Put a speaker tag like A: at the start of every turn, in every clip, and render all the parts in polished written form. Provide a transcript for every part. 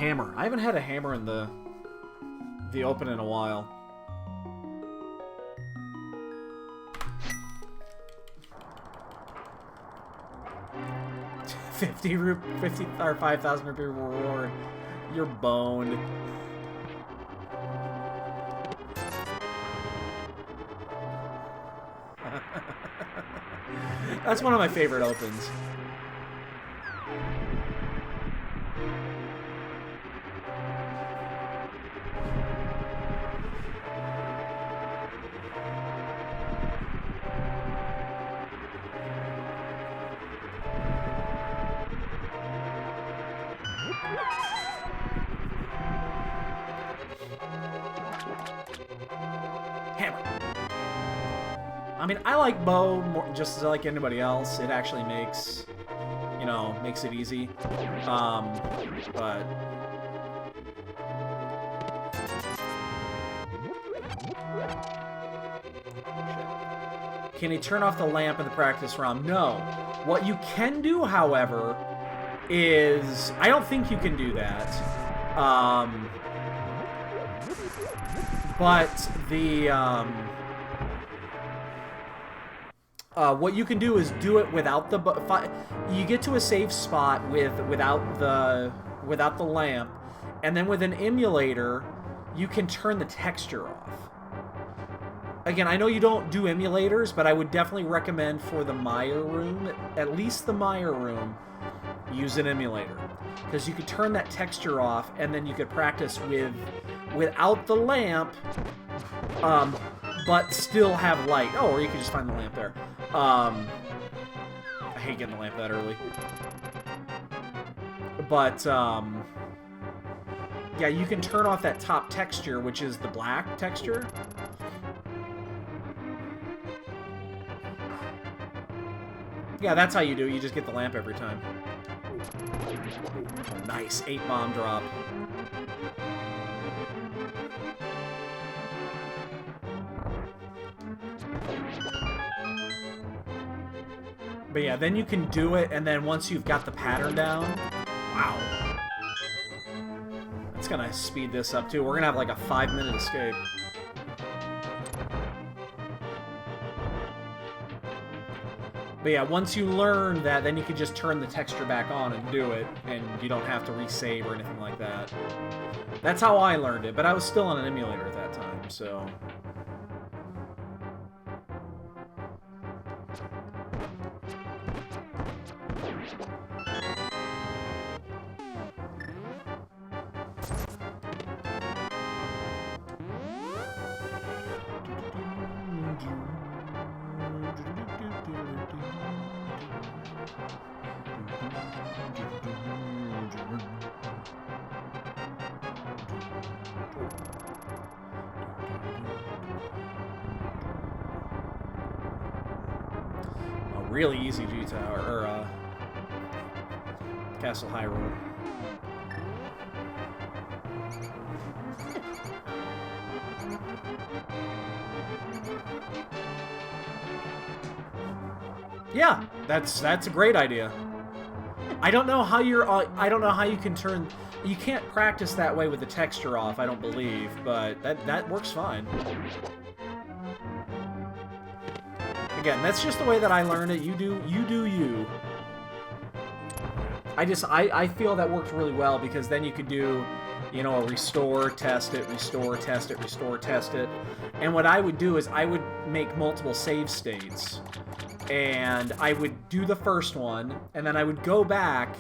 A: Hammer. I haven't had a hammer in the open in a while. $50 or 5,000 rupee reward. You're boned. That's one of my favorite opens. I mean, I like bow more, just as like anybody else. It actually makes, you know, makes it easy. But can he turn off the lamp in the practice round? No. What you can do, however, is I don't think you can do that. But the what you can do is do it without the you get to a safe spot without the lamp, and then with an emulator you can turn the texture off. Again, I know you don't do emulators, but I would definitely recommend for the Meyer room, at least the Meyer room, use an emulator, because you could turn that texture off and then you could practice without the lamp, but still have light. Oh, or you could just find the lamp there. I hate getting the lamp that early. But, yeah, you can turn off that top texture, which is the black texture. Yeah, that's how you do it. You just get the lamp every time. Nice. 8 bomb drop. But yeah, then you can do it, and then once you've got the pattern down... Wow. That's gonna speed this up, too. We're gonna have like a 5-minute escape. But yeah, once you learn that, then you can just turn the texture back on and do it, and you don't have to resave or anything like that. That's how I learned it, but I was still on an emulator at that time, so... Really easy G-Tower, or, Castle Hyrule. Yeah, that's a great idea. I don't know how I don't know how you can turn... You can't practice that way with the texture off, I don't believe, but that works fine. Again, that's just the way that I learned it. You do you. I feel that worked really well, because then you could do, you know, a restore, test it, restore, test it, restore, test it. And what I would do is I would make multiple save states. And I would do the first one, and then I would go back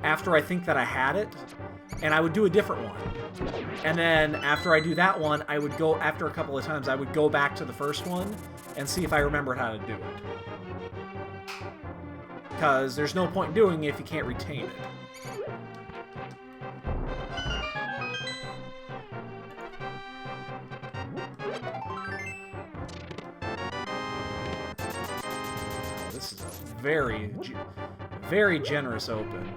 A: after I think that I had it, and I would do a different one. And then after I do that one, I would go, after a couple of times, I would go back to the first one and see if I remembered how to do it. Because there's no point in doing it if you can't retain it. This is a very, very generous open.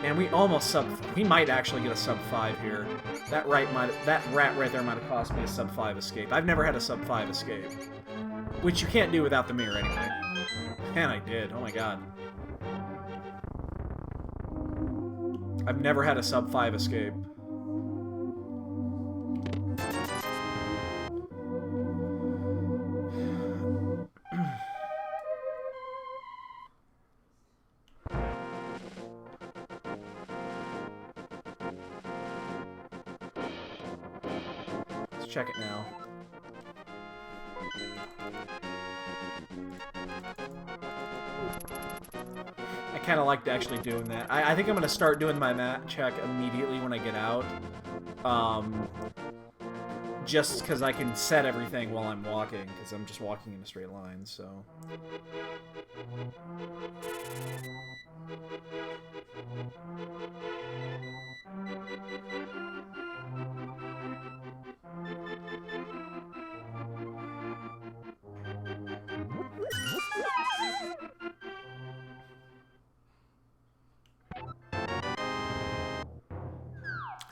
A: And we almost we might actually get a sub 5 here. That rat right there might have cost me a sub 5 escape. I've never had a sub 5 escape. Which you can't do without the mirror anyway. And I did. Oh my god. I've never had a sub 5 escape. Let's check it now. I kind of liked actually doing that. I think I'm going to start doing my map check immediately when I get out. Just because I can set everything while I'm walking, because I'm just walking in a straight line, so...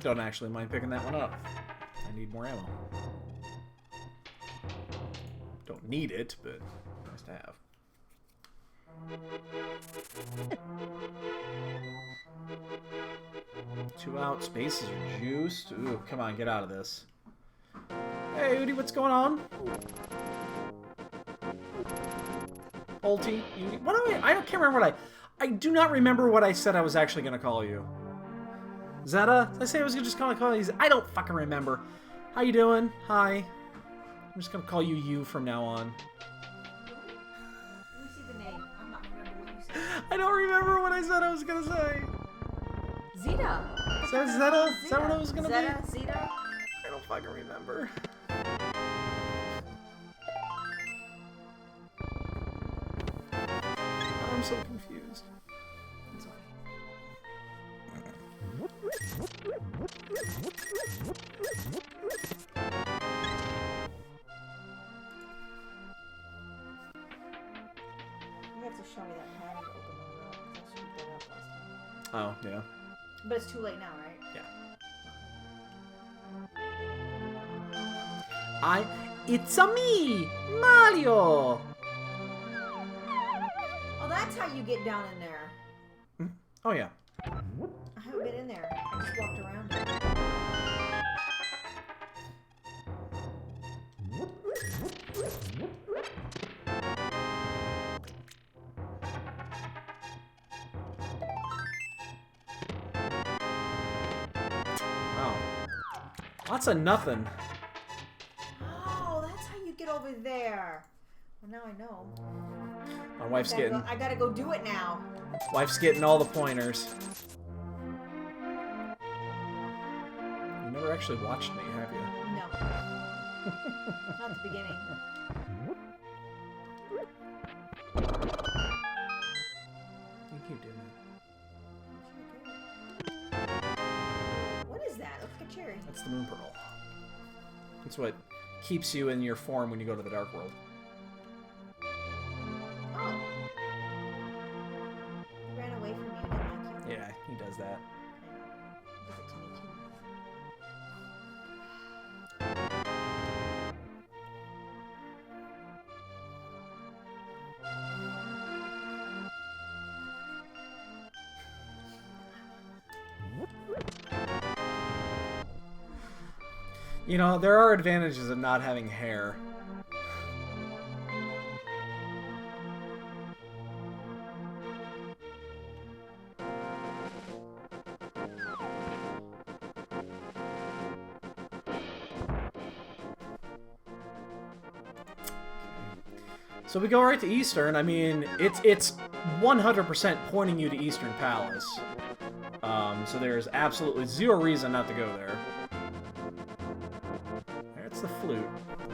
A: Don't actually mind picking that one up. I need more ammo. Don't need it, but nice to have. Two out, spaces are juiced. Ooh, come on, get out of this. Hey, Udi, what's going on? Ulti, Udi. What do I can't remember what I do not remember what I said I was actually going to call you. Zeta? Did I say I was just gonna call you? I don't fucking remember. How you doing? Hi. I'm just gonna call you from now on.
B: Let me see the name. I'm not remember what you said.
A: I don't remember what I said I was gonna say.
B: Zeta.
A: Is that Zeta? Is that what it was gonna
B: Zeta?
A: be?
B: Zeta?
A: I don't fucking remember. I'm so confused.
B: You have to show me that pad and open those up. I screwed that up last time.
A: Oh, yeah.
B: But it's too late now, right?
A: Yeah. It's a me, Mario!
B: Oh, that's how you get down in there.
A: Oh, yeah.
B: I haven't been in there. I just walked around it.
A: Wow. Lots of nothing.
B: Oh, that's how you get over there. Well, now I know.
A: My wife's getting...
B: I gotta go do it now.
A: Wife's getting all the pointers. You never actually watched me, have you?
B: No. Not the beginning.
A: You keep doing it.
B: What is that? Looks like a cherry.
A: That's the moon pearl. It's what keeps you in your form when you go to the dark world.
B: Oh. He ran away from you. Didn't like you.
A: Yeah, he does that.
B: I know. He does it to me too.
A: You know, there are advantages of not having hair. So we go right to Eastern. I mean, it's 100% pointing you to Eastern Palace. So there's absolutely zero reason not to go there. There's the flute.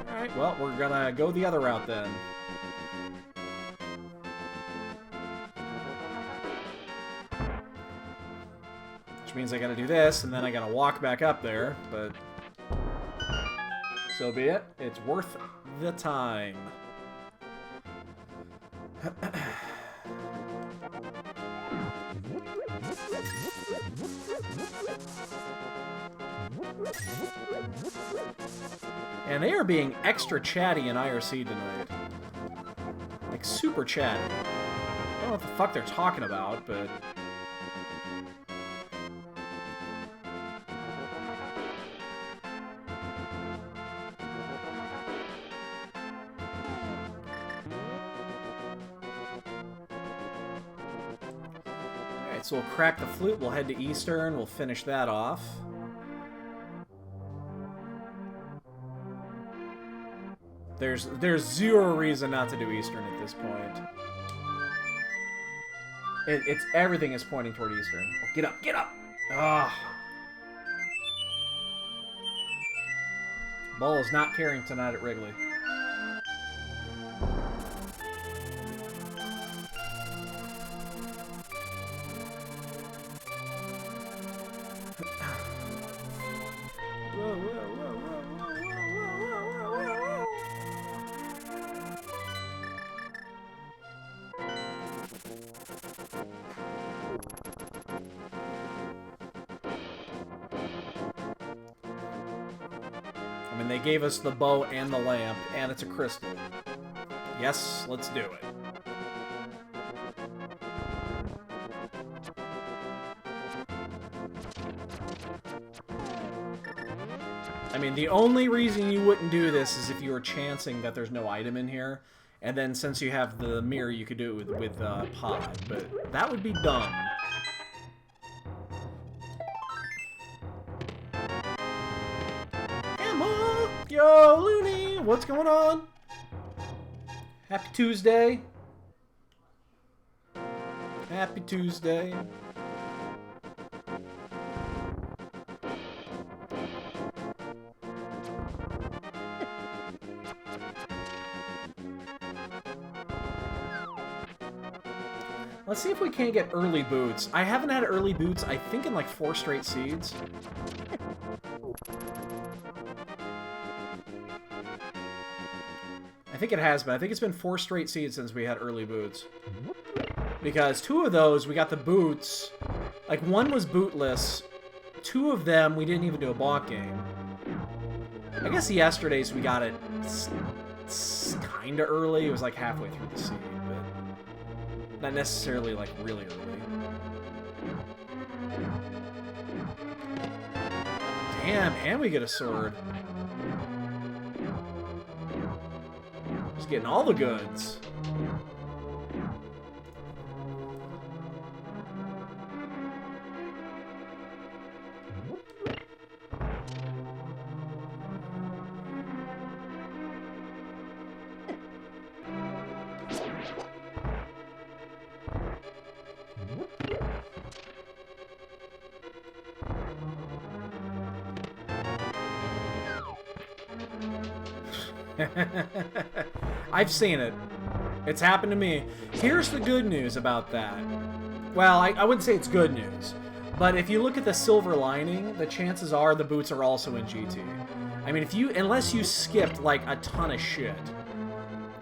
A: Alright, well, we're gonna go the other route then. Which means I gotta do this, and then I gotta walk back up there, but... so be it. It's worth the time. And they are being extra chatty in IRC tonight. Like, super chatty. I don't know what the fuck they're talking about, but... Alright, so we'll crack the flute, we'll head to Eastern, we'll finish that off. There's zero reason not to do Eastern at this point. It's everything is pointing toward Eastern. Oh, get up, get up! Ah. Ball is not carrying tonight at Wrigley. I mean, they gave us the bow and the lamp, and it's a crystal. Yes, let's do it. I mean, the only reason you wouldn't do this is if you were chancing that there's no item in here, and then since you have the mirror, you could do it with Pod, but that would be dumb. Emma! Yo, Looney! What's going on? Happy Tuesday. Happy Tuesday. Let's see if we can't get early boots. I haven't had early boots, I think, in like 4 straight seeds. I think it has been. I think it's been 4 straight seeds since we had early boots. Because 2 of those, we got the boots. Like, 1 was bootless. 2 of them, we didn't even do a block game. I guess yesterday's we got it kind of early. It was like halfway through the seed, but not necessarily like really early. Damn, and we get a sword. Just getting all the goods. I've seen it. It's happened to me. Here's the good news about that. Well, I wouldn't say it's good news, but if you look at the silver lining, the chances are the boots are also in GT. I mean, unless you skipped like a ton of shit,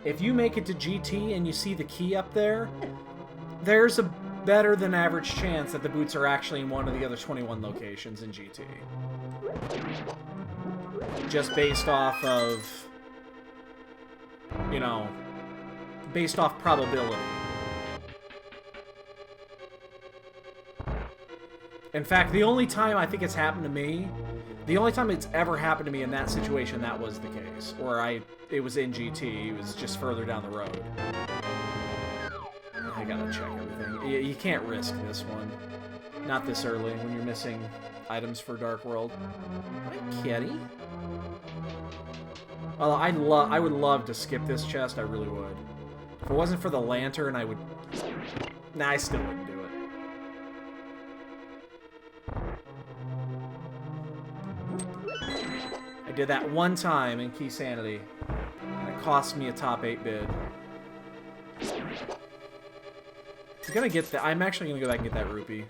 A: if you make it to GT and you see the key up there, there's a better than average chance that the boots are actually in one of the other 21 locations in GT. Just based off of, you know, based off probability. In fact, the only time I think it's happened to me, the only time it's ever happened to me in that situation, that was the case. Or it was in GT, it was just further down the road. I gotta check everything. You can't risk this one. Not this early, when you're missing items for Dark World. Hi, kitty. Well, I would love to skip this chest, I really would. If it wasn't for the lantern, I would... Nah, I still wouldn't do it. I did that one time in Key Sanity, and it cost me a top 8 bid. I'm gonna get that. I'm actually gonna go back and get that rupee.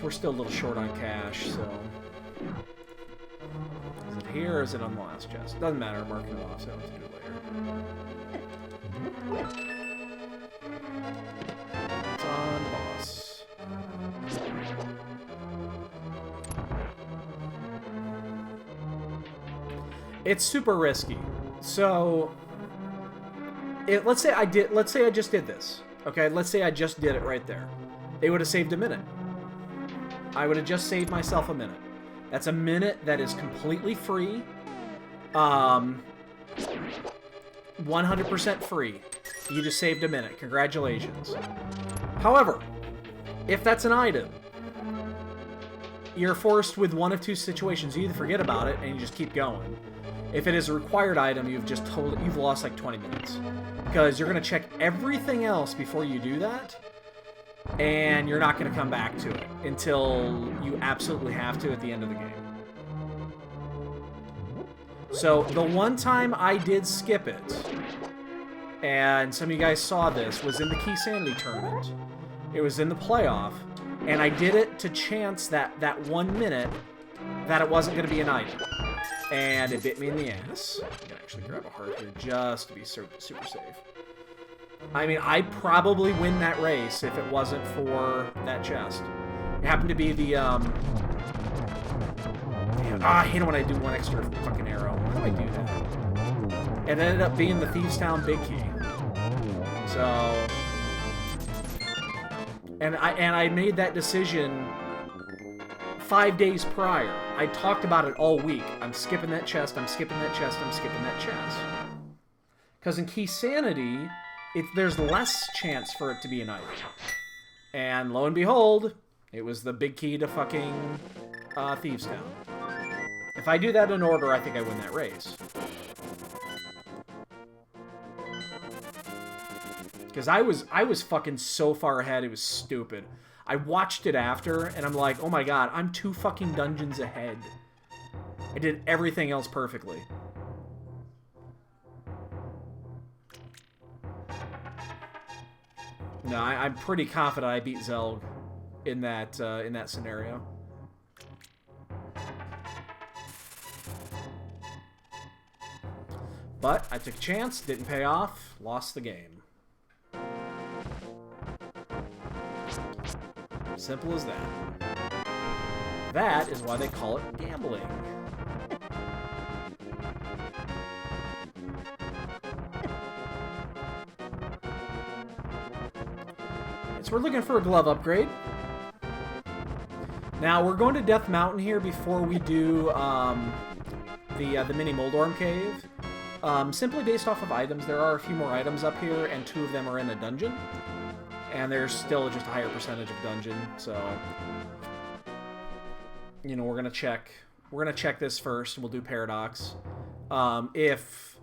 A: We're still a little short on cash, so... Is it here or is it on the last chest? Doesn't matter, I'm marking it off, so I don't have to do it later. It's on boss. It's super risky. So, let's say I just did this. Okay, let's say I just did it right there. It would have saved a minute. I would have just saved myself a minute. That's a minute that is completely free. 100% free. You just saved a minute. Congratulations. However, if that's an item, you're forced with one of two situations. You either forget about it and you just keep going. If it is a required item, you've lost like 20 minutes. Because you're going to check everything else before you do that, and you're not going to come back to it until you absolutely have to at the end of the game. So, the one time I did skip it, and some of you guys saw this, was in the Key Sanity tournament. It was in the playoff, and I did it to chance that 1 minute that it wasn't going to be an item. And it bit me in the ass. I can actually grab a heart here just to be super safe. I mean, I'd probably win that race if it wasn't for that chest. It happened to be the, Damn, I hate it when I do one extra fucking arrow. How do I do that? It ended up being the Thieves Town Big Key. So... And I made that decision 5 days prior. I talked about it all week. I'm skipping that chest, I'm skipping that chest, I'm skipping that chest. Because in Key Sanity, there's less chance for it to be an item. And lo and behold, it was the big key to fucking Thieves Town. If I do that in order, I think I win that race. Because I was fucking so far ahead, it was stupid. I watched it after, and I'm like, oh my god, I'm 2 fucking dungeons ahead. I did everything else perfectly. No, I'm pretty confident I beat Zelda in that scenario. But I took a chance, didn't pay off, lost the game. Simple as that. That is why they call it gambling. So we're looking for a glove upgrade. Now we're going to Death Mountain here before we do the mini Moldorm cave. Simply based off of items, there are a few more items up here, and 2 of them are in a dungeon. And there's still just a higher percentage of dungeon, so... You know, we're gonna check this first, and we'll do Paradox. If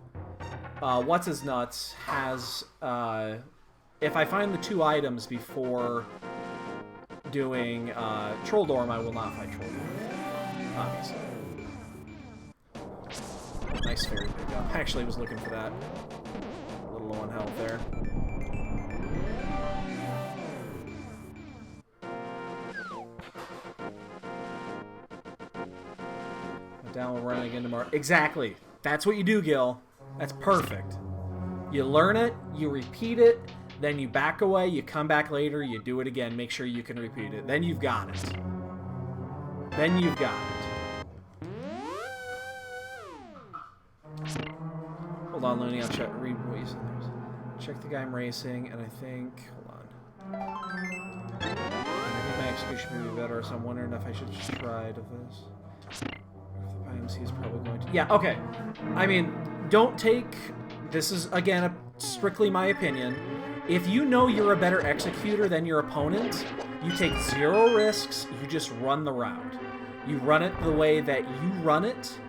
A: What's-His-Nuts has... if I find the 2 items before doing Trolldorm, I will not fight Trolldorm, obviously. Nice fairy pickup. I actually was looking for that. A little low on health there. Down, we're running again tomorrow. Exactly. That's what you do, Gil. That's perfect. You learn it, you repeat it, then you back away, you come back later, you do it again, make sure you can repeat it. Then you've got it. Then you've got it. Hold on, Looney, I'll check. Read what you said. Check the guy I'm racing, and I think... Hold on. I think my execution may be better, so I'm wondering if I should just try to this. IMC is probably going to... Yeah, okay. I mean, don't take... This is, again, strictly my opinion. If you know you're a better executor than your opponent, you take 0 risks, you just run the route. You run it the way that you run it,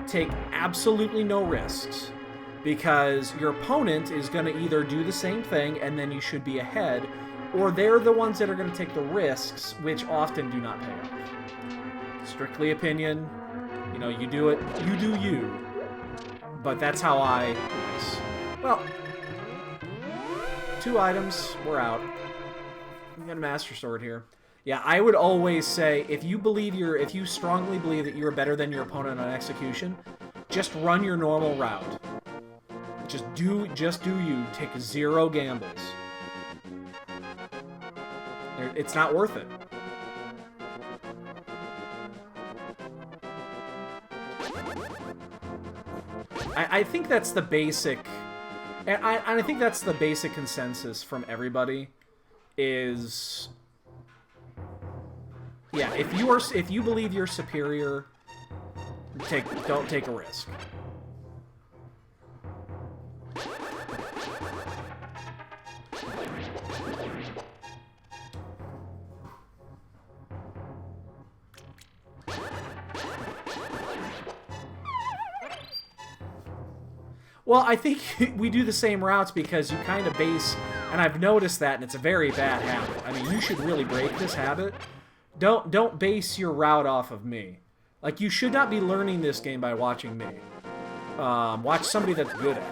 A: take absolutely no risks, because your opponent is going to either do the same thing, and then you should be ahead, or they're the ones that are going to take the risks, which often do not pay off. Strictly opinion. You know, you do it, you do you. But that's how I... Nice. Well, 2 items, we're out. We got a Master Sword here. Yeah, I would always say, if you strongly believe that you're better than your opponent on execution, just run your normal route. Just do you. Take 0 gambles. It's not worth it. I think that's the basic, and I think that's the basic consensus from everybody, is, yeah, if you believe you're superior, don't take a risk. Well, I think we do the same routes because you kind of base, and I've noticed that, and it's a very bad habit. I mean, you should really break this habit. Don't base your route off of me. Like, you should not be learning this game by watching me. Watch somebody that's good at it.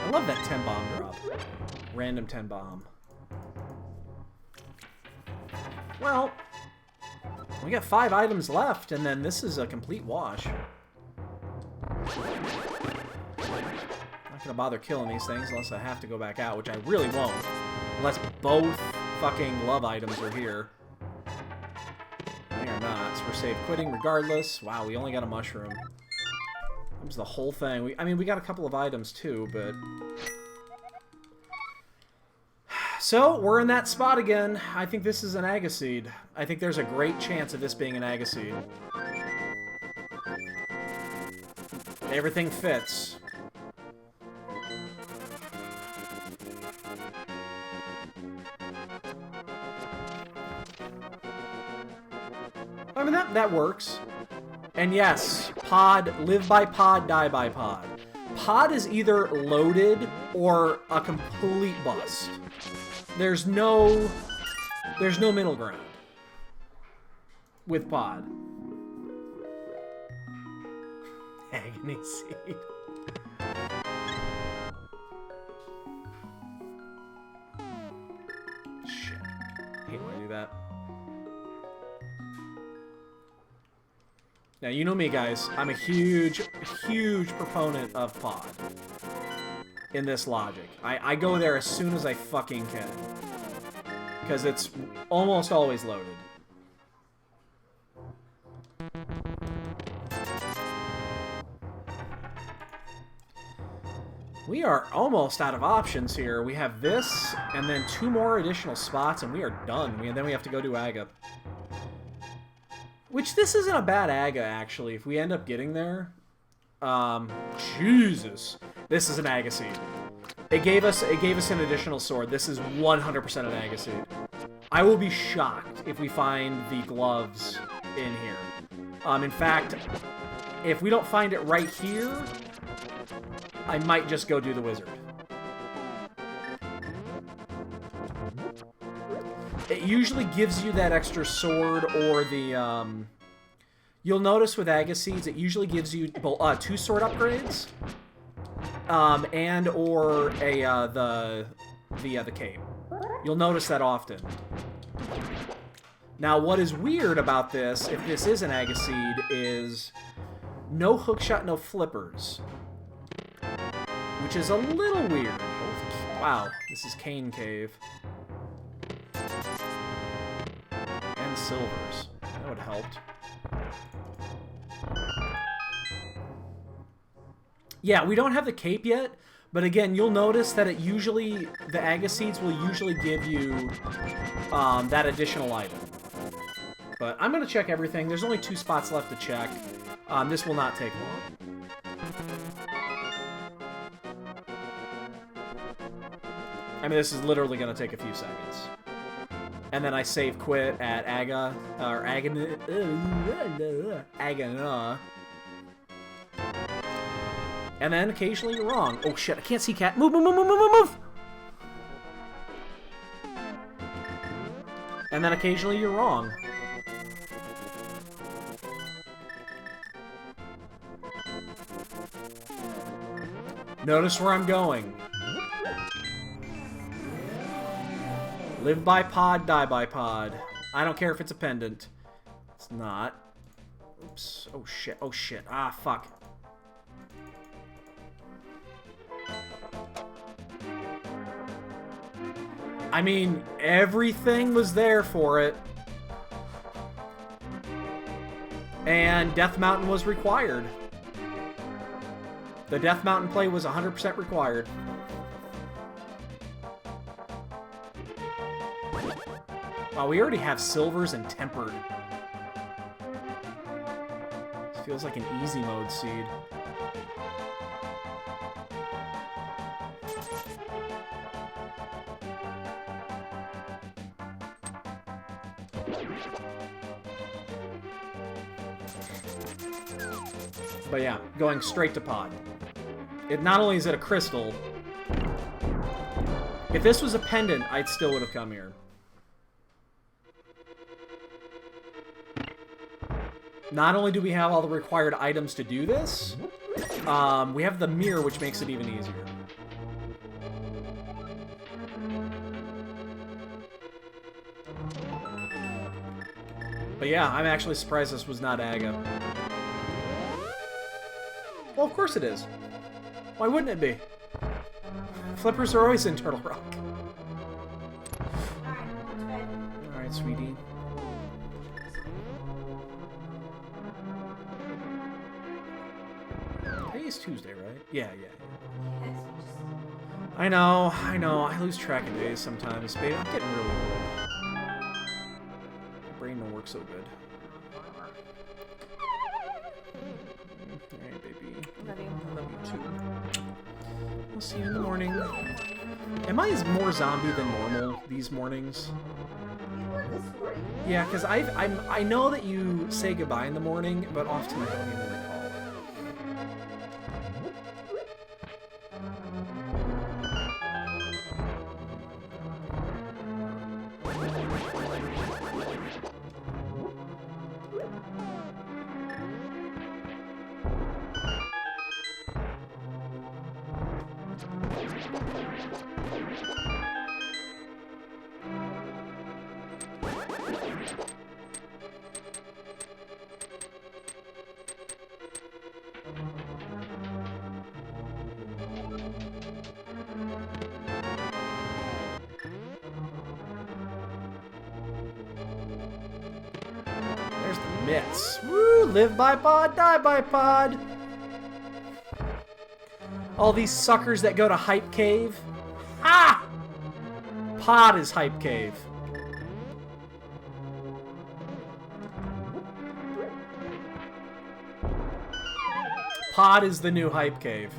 A: I love that 10 bomb drop. Random 10 bomb. Well, we got 5 items left, and then this is a complete wash. Not gonna bother killing these things unless I have to go back out, which I really won't. Unless both fucking love items are here. They are not, so we're safe quitting regardless. Wow, we only got a mushroom. That was the whole thing. I mean, we got a couple of items too, but... So, we're in that spot again. I think this is an Agaseed. I think there's a great chance of this being an Agaseed. Everything fits. I mean, that works. And yes, pod, live by pod, die by pod. Pod is either loaded or a complete bust. There's no middle ground with pod. Agony seed. Shit. I hate when I do that. Now, you know me, guys. I'm a huge, huge proponent of pod in this logic. I go there as soon as I fucking can. Because it's almost always loaded. We are almost out of options here. We have this, and then 2 more additional spots, and we are done. And then we have to go to Aga. Which, this isn't a bad Aga, actually, if we end up getting there. Jesus. This is an Agaseed. It gave us an additional sword. This is 100% an Agaseed. I will be shocked if we find the gloves in here. In fact, if we don't find it right here, I might just go do the wizard. It usually gives you that extra sword or the, you'll notice with Agaseeds, it usually gives you 2 sword upgrades, and or the cape. You'll notice that often. Now, what is weird about this, if this is an Agaseed, is no hookshot, no flippers, which is a little weird. Wow, this is Cane Cave. And silvers. That would have helped. Yeah, we don't have the cape yet, but again, you'll notice that it usually, the Agaseeds will usually give you that additional item. But I'm going to check everything. There's only 2 spots left to check. This will not take long. I mean, this is literally going to take a few seconds. And then I save quit at Aga, or Agana. And then occasionally you're wrong. Oh shit, I can't see cat. Move, move, move, move, move, move! And then occasionally you're wrong. Notice where I'm going. Live by pod, die by pod. I don't care if it's a pendant. It's not. Oops. Oh, shit. Oh, shit. Ah, fuck. I mean, everything was there for it. And Death Mountain was required. The Death Mountain play was 100% required. Wow, we already have silvers and tempered. This feels like an easy mode seed. But yeah, going straight to pod. It not only is it a crystal. If this was a pendant, I still would have come here. Not only do we have all the required items to do this, we have the mirror, which makes it even easier. But yeah, I'm actually surprised this was not Aga. Well, of course it is. Why wouldn't it be? Flippers are always in Turtle Rock. Alright, sweetie. Today's Tuesday, right? Yeah. I know. I lose track of days sometimes, baby. I'm getting really old. My brain don't work so good. Alright, baby. I love you too. I'll see you in the morning. Am I more zombie than normal these mornings? Yeah, because I know that you say goodbye in the morning, but often I don't even recall it. There's the mitts. Woo! Live by pod, die by pod. All these suckers that go to Hype Cave. Ha! Pod is Hype Cave. Pod is the new Hype Cave.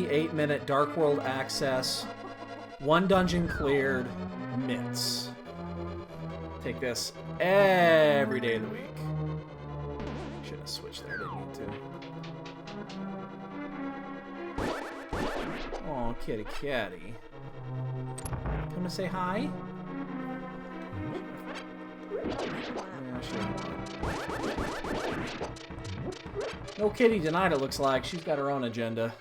A: .8-minute Dark World access. 1 dungeon cleared. Mitts. Take this every day of the week. Should have switched there, didn't need to. Oh, kitty catty. Come to say hi? Yeah, sure. No kitty tonight, it looks like. She's got her own agenda.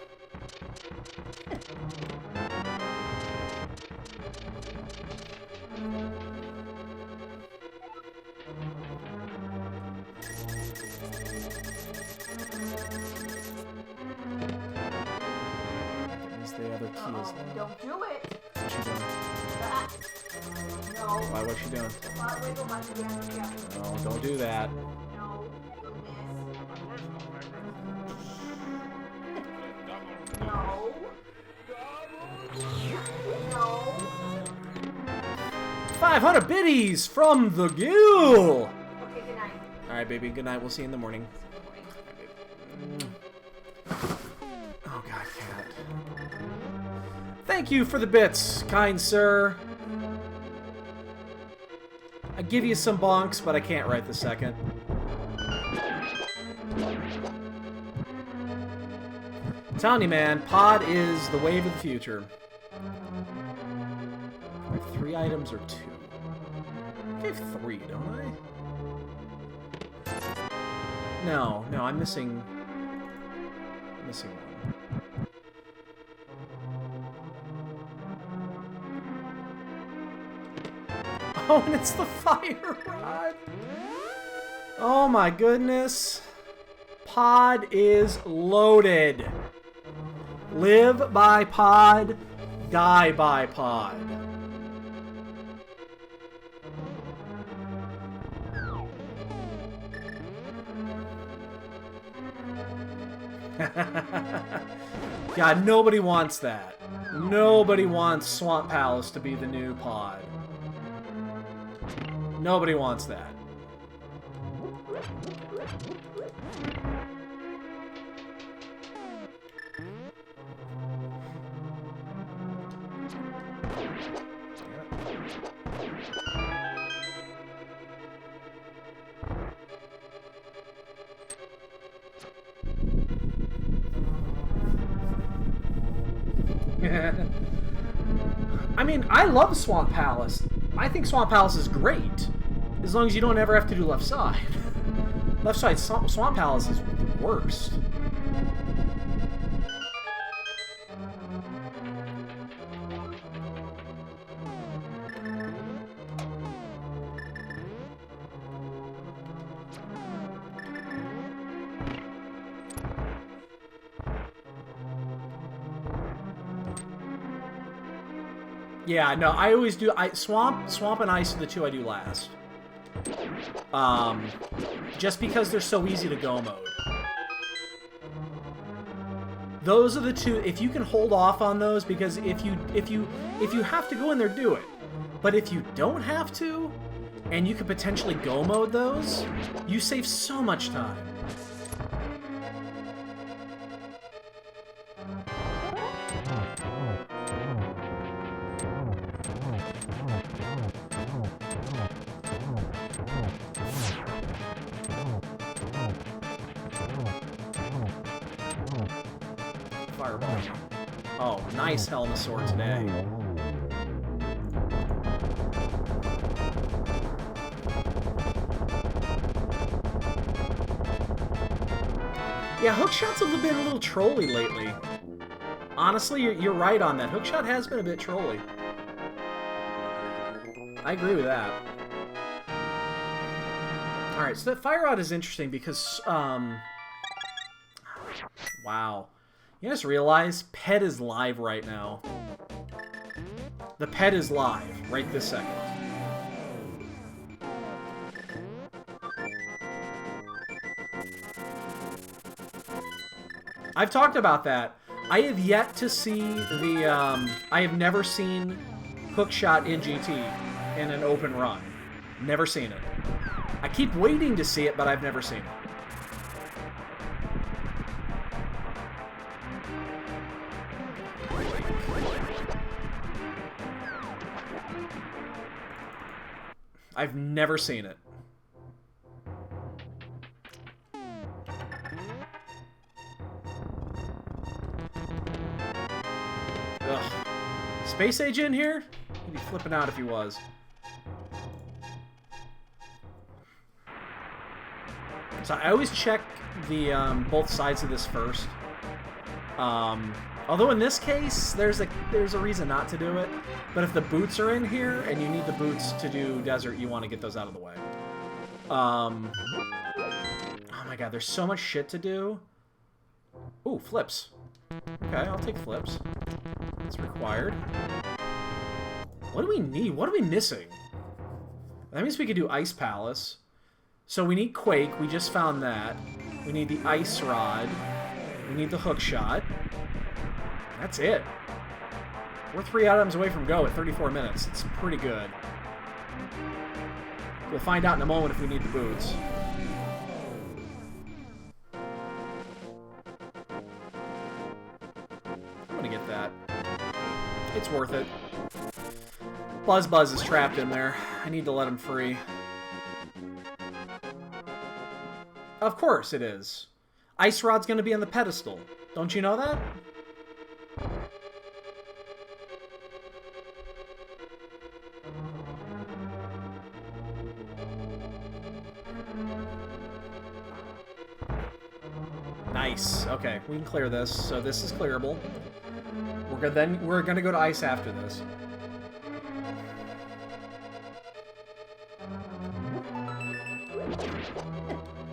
B: Don't do it!
A: What's she doing?
B: No.
A: Why, what's she doing?
B: Wiggle my hand.
A: No, don't do that.
B: No. No. No.
A: 500 biddies from the Ghoul!
B: Okay, good night.
A: Alright, baby. Good night. We'll see you in the morning. Oh, God, cat. Thank you for the bits, kind sir. I give you some bonks, but I can't right this second. I'm telling you, man, pod is the wave of the future. 3 items or 2? I have 3, don't I? No, I'm missing one. Oh, and it's the fire rod. Oh my goodness. Pod is loaded. Live by pod, die by pod. God, nobody wants that. Nobody wants Swamp Palace to be the new pod. Nobody wants that. I mean, I love Swamp Palace. I think Swamp Palace is great, as long as you don't ever have to do left side. Left side Swamp Palace is the worst. Yeah, no, I always do. Swamp and Ice are the 2 I do last. Just because they're so easy to go mode. Those are the 2. If you can hold off on those, because if you have to go in there, do it. But if you don't have to, and you could potentially go mode those, you save so much time. Fireball. Oh, nice Helmasaur today. Yeah, Hookshot's been a little trolly lately. Honestly, you're right on that. Hookshot has been a bit trolly. I agree with that. Alright, so that Fire Rod is interesting because, wow. You just realized Pet is live right now. The Pet is live right this second. I've talked about that. I have yet to see the, I have never seen Hookshot in GT in an open run. Never seen it. I keep waiting to see it, but I've never seen it. I've never seen it. Ugh. Space Age in here? He'd be flipping out if he was. So I always check the both sides of this first. Although in this case, there's a reason not to do it. But if the boots are in here and you need the boots to do desert, you want to get those out of the way. Oh my god, there's so much shit to do. Ooh, flips. Okay, I'll take flips. It's required. What do we need? What are we missing? That means we could do Ice Palace. So we need Quake. We just found that. We need the Ice Rod. We need the Hookshot. That's it. We're 3 items away from go at 34 minutes. It's pretty good. We'll find out in a moment if we need the boots. I'm gonna get that. It's worth it. Buzz is trapped in there. I need to let him free. Of course it is. Ice Rod's gonna be on the pedestal. Don't you know that? Nice. Okay, we can clear this. So this is clearable. We're gonna go to ice after this.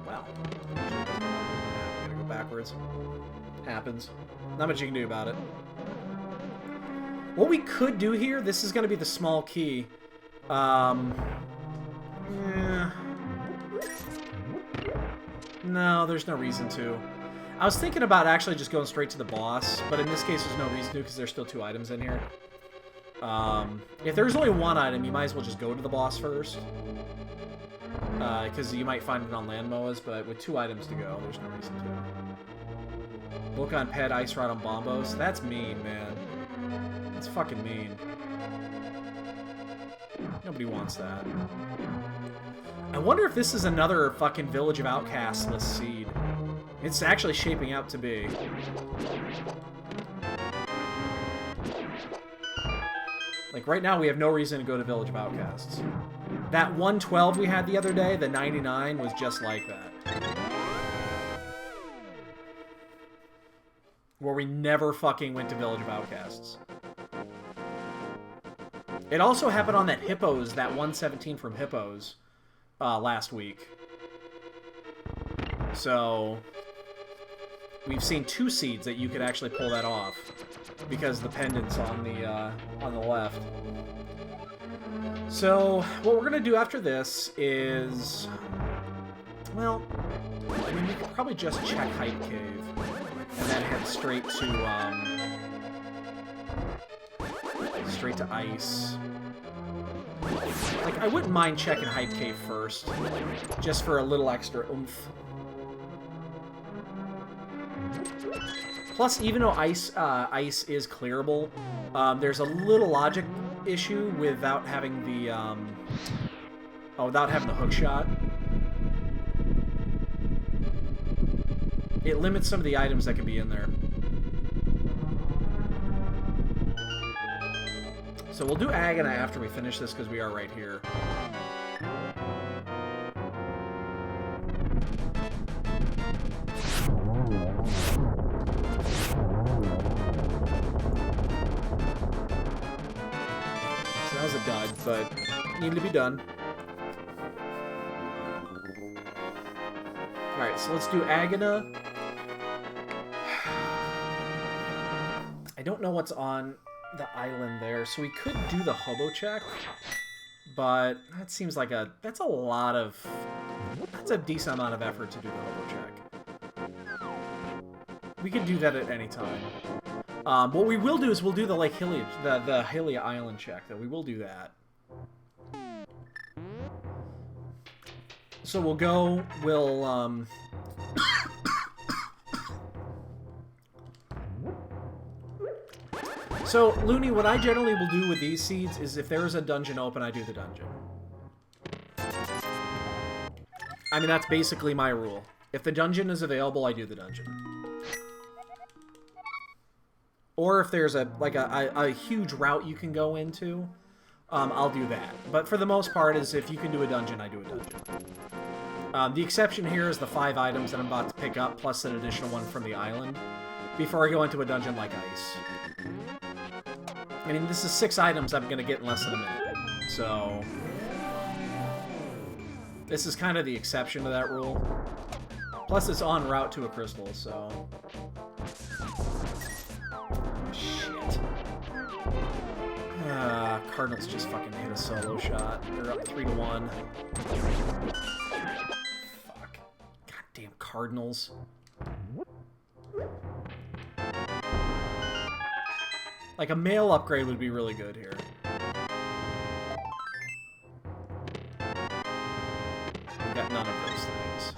A: Wow. I'm gonna go backwards. Happens. Not much you can do about it. What we could do here, this is gonna be the small key. No, there's no reason to. I was thinking about actually just going straight to the boss, but in this case there's no reason to because there's still 2 items in here. If there's only 1 item, you might as well just go to the boss first. Because you might find it on land moas, but with 2 items to go, there's no reason to. Look on Pet, Ice Rod on Bombos. That's mean, man. That's fucking mean. Nobody wants that. I wonder if this is another fucking Village of Outcasts-less seed. It's actually shaping out to be. Like, right now we have no reason to go to Village of Outcasts. That 112 we had the other day, the 99, was just like that. Where we never fucking went to Village of Outcasts. It also happened on that Hippos, that 117 from Hippos, last week. So we've seen 2 seeds that you could actually pull that off because the pendant's on the left. So what we're gonna do after this is, well, I mean, we could probably just check Hype Cave and then head straight to ice. Like, I wouldn't mind checking Hype Cave first, just for a little extra oomph. Plus, even though ice is clearable, there's a little logic issue without having the without having the hook shot. It limits some of the items that can be in there. So we'll do Agana after we finish this because we are right here. So that was a dud, but needed to be done. Alright, so let's do Agana. I don't know what's on the island there, so we could do the hobo check, but that seems like that's a decent amount of effort to do the hobo check. We could do that at any time. What we will do is we'll do the Lake Hylia, the Hylia Island check, though. We will do that. So we'll So, Looney, what I generally will do with these seeds is if there is a dungeon open, I do the dungeon. I mean, that's basically my rule. If the dungeon is available, I do the dungeon. Or if there's a huge route you can go into, I'll do that. But for the most part, is if you can do a dungeon, I do a dungeon. The exception here is the 5 items that I'm about to pick up, plus an additional one from the island, before I go into a dungeon like Ice. I mean, this is 6 items I'm going to get in less than a minute. So this is kind of the exception to that rule. Plus, it's en route to a crystal, so... Shit. Cardinals just fucking hit a solo shot. They're up 3-1. Fuck. Goddamn Cardinals. Like, a mail upgrade would be really good here. We've got none of those things.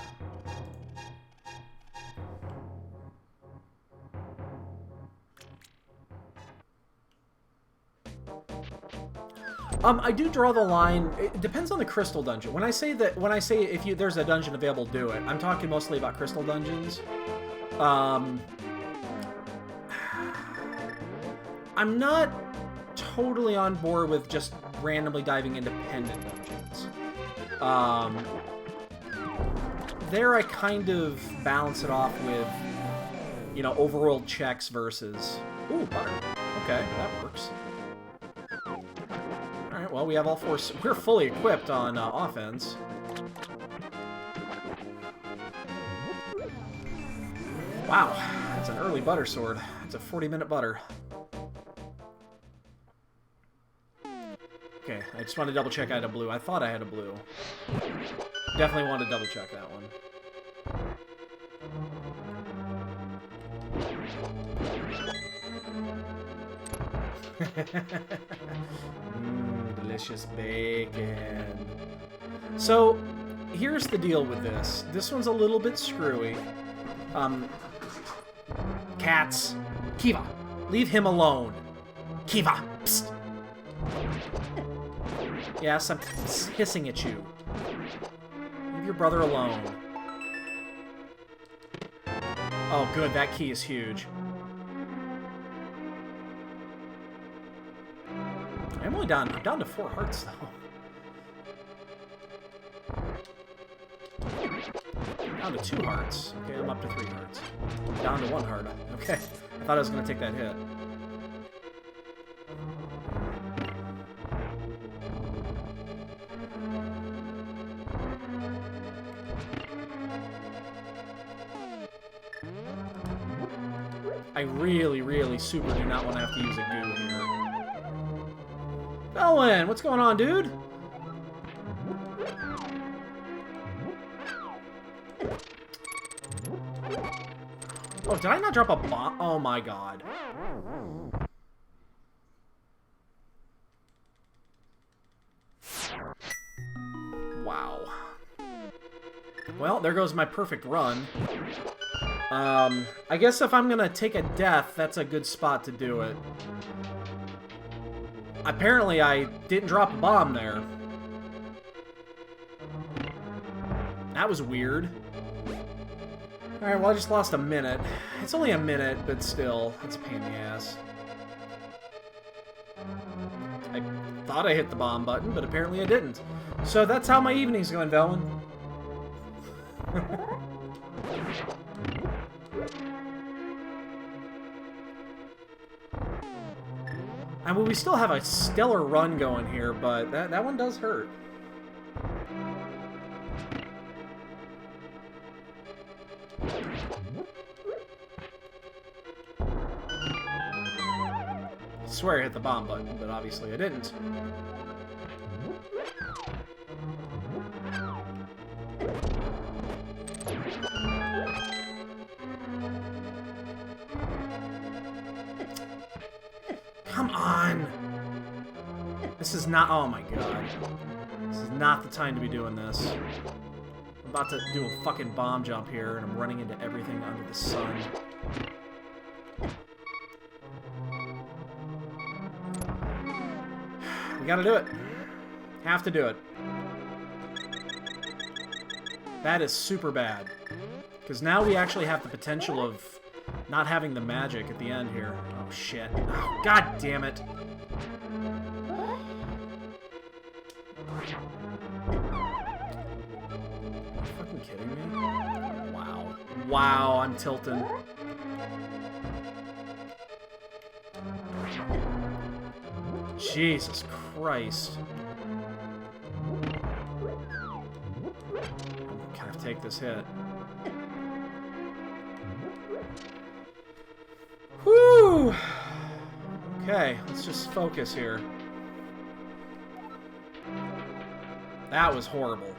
A: I do draw the line. It depends on the crystal dungeon. When I say if there's a dungeon available, do it. I'm talking mostly about crystal dungeons. I'm not totally on board with just randomly diving independent dungeons. There I kind of balance it off with, you know, overworld checks versus... Ooh, butter. Okay, that works. Alright, well, we have all four... We're fully equipped on offense. Wow, that's an early butter sword. It's a 40-minute butter. Okay, I just wanted to double check I had a blue. I thought I had a blue. Definitely want to double check that one. Delicious bacon. So, here's the deal with this. This one's a little bit screwy. Cats. Kiva, leave him alone. Kiva, psst. Yes, I'm hissing at you. Leave your brother alone. Oh, good. That key is huge. I'm only down. I'm down to 4 hearts, though. Down to 2 hearts. Okay, I'm up to 3 hearts. Down to 1 heart. Okay, I thought I was going to take that hit. I really, really super do not want to have to use a goo here. Bellin, what's going on, dude? Oh, did I not drop a bomb? Oh my god. Wow. Well, there goes my perfect run. I guess if I'm gonna take a death, that's a good spot to do it. Apparently, I didn't drop a bomb there. That was weird. Alright, well, I just lost a minute. It's only a minute, but still, it's a pain in the ass. I thought I hit the bomb button, but apparently I didn't. So that's how my evening's going, Velwyn. I mean, we still have a stellar run going here, but that one does hurt. I swear I hit the bomb button, but obviously I didn't. Come on! This is not... Oh my god. This is not the time to be doing this. I'm about to do a fucking bomb jump here, and I'm running into everything under the sun. We gotta do it. Have to do it. That is super bad. Because now we actually have the potential of not having the magic at the end here. Oh, shit. Oh, god damn it. Are you fucking kidding me? Wow. Wow, I'm tilting. Jesus Christ. Kind of take this hit. Whew! Okay, let's just focus here. That was horrible.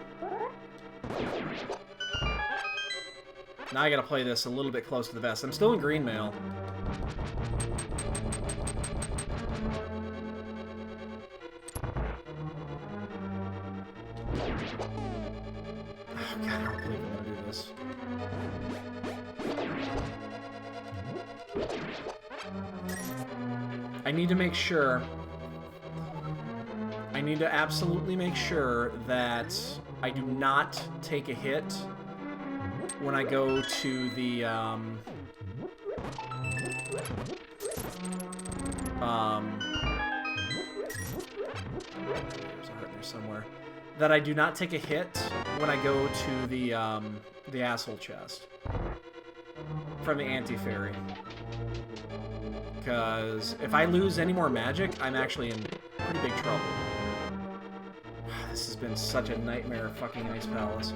A: Now I gotta play this a little bit close to the vest. I'm still in green mail. Oh god, I don't believe I'm gonna do this. I need to make sure... I need to absolutely make sure that I do not take a hit when I go to the, There's a heart there somewhere. That I do not take a hit when I go to the asshole chest from the anti-fairy. Because if I lose any more magic, I'm actually in pretty big trouble. This has been such a nightmare fucking Ice Palace.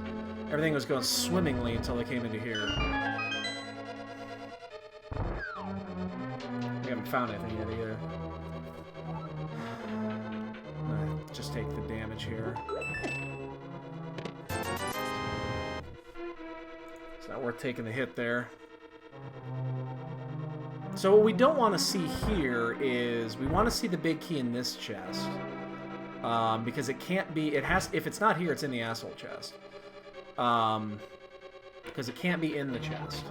A: Everything was going swimmingly until I came into here. We haven't found anything yet either. I'm gonna just take the damage here. It's not worth taking the hit there. So what we don't want to see here is we want to see the big key in this chest. Because it can't be, it has, if it's not here, it's in the asshole chest. Because it can't be in the chest.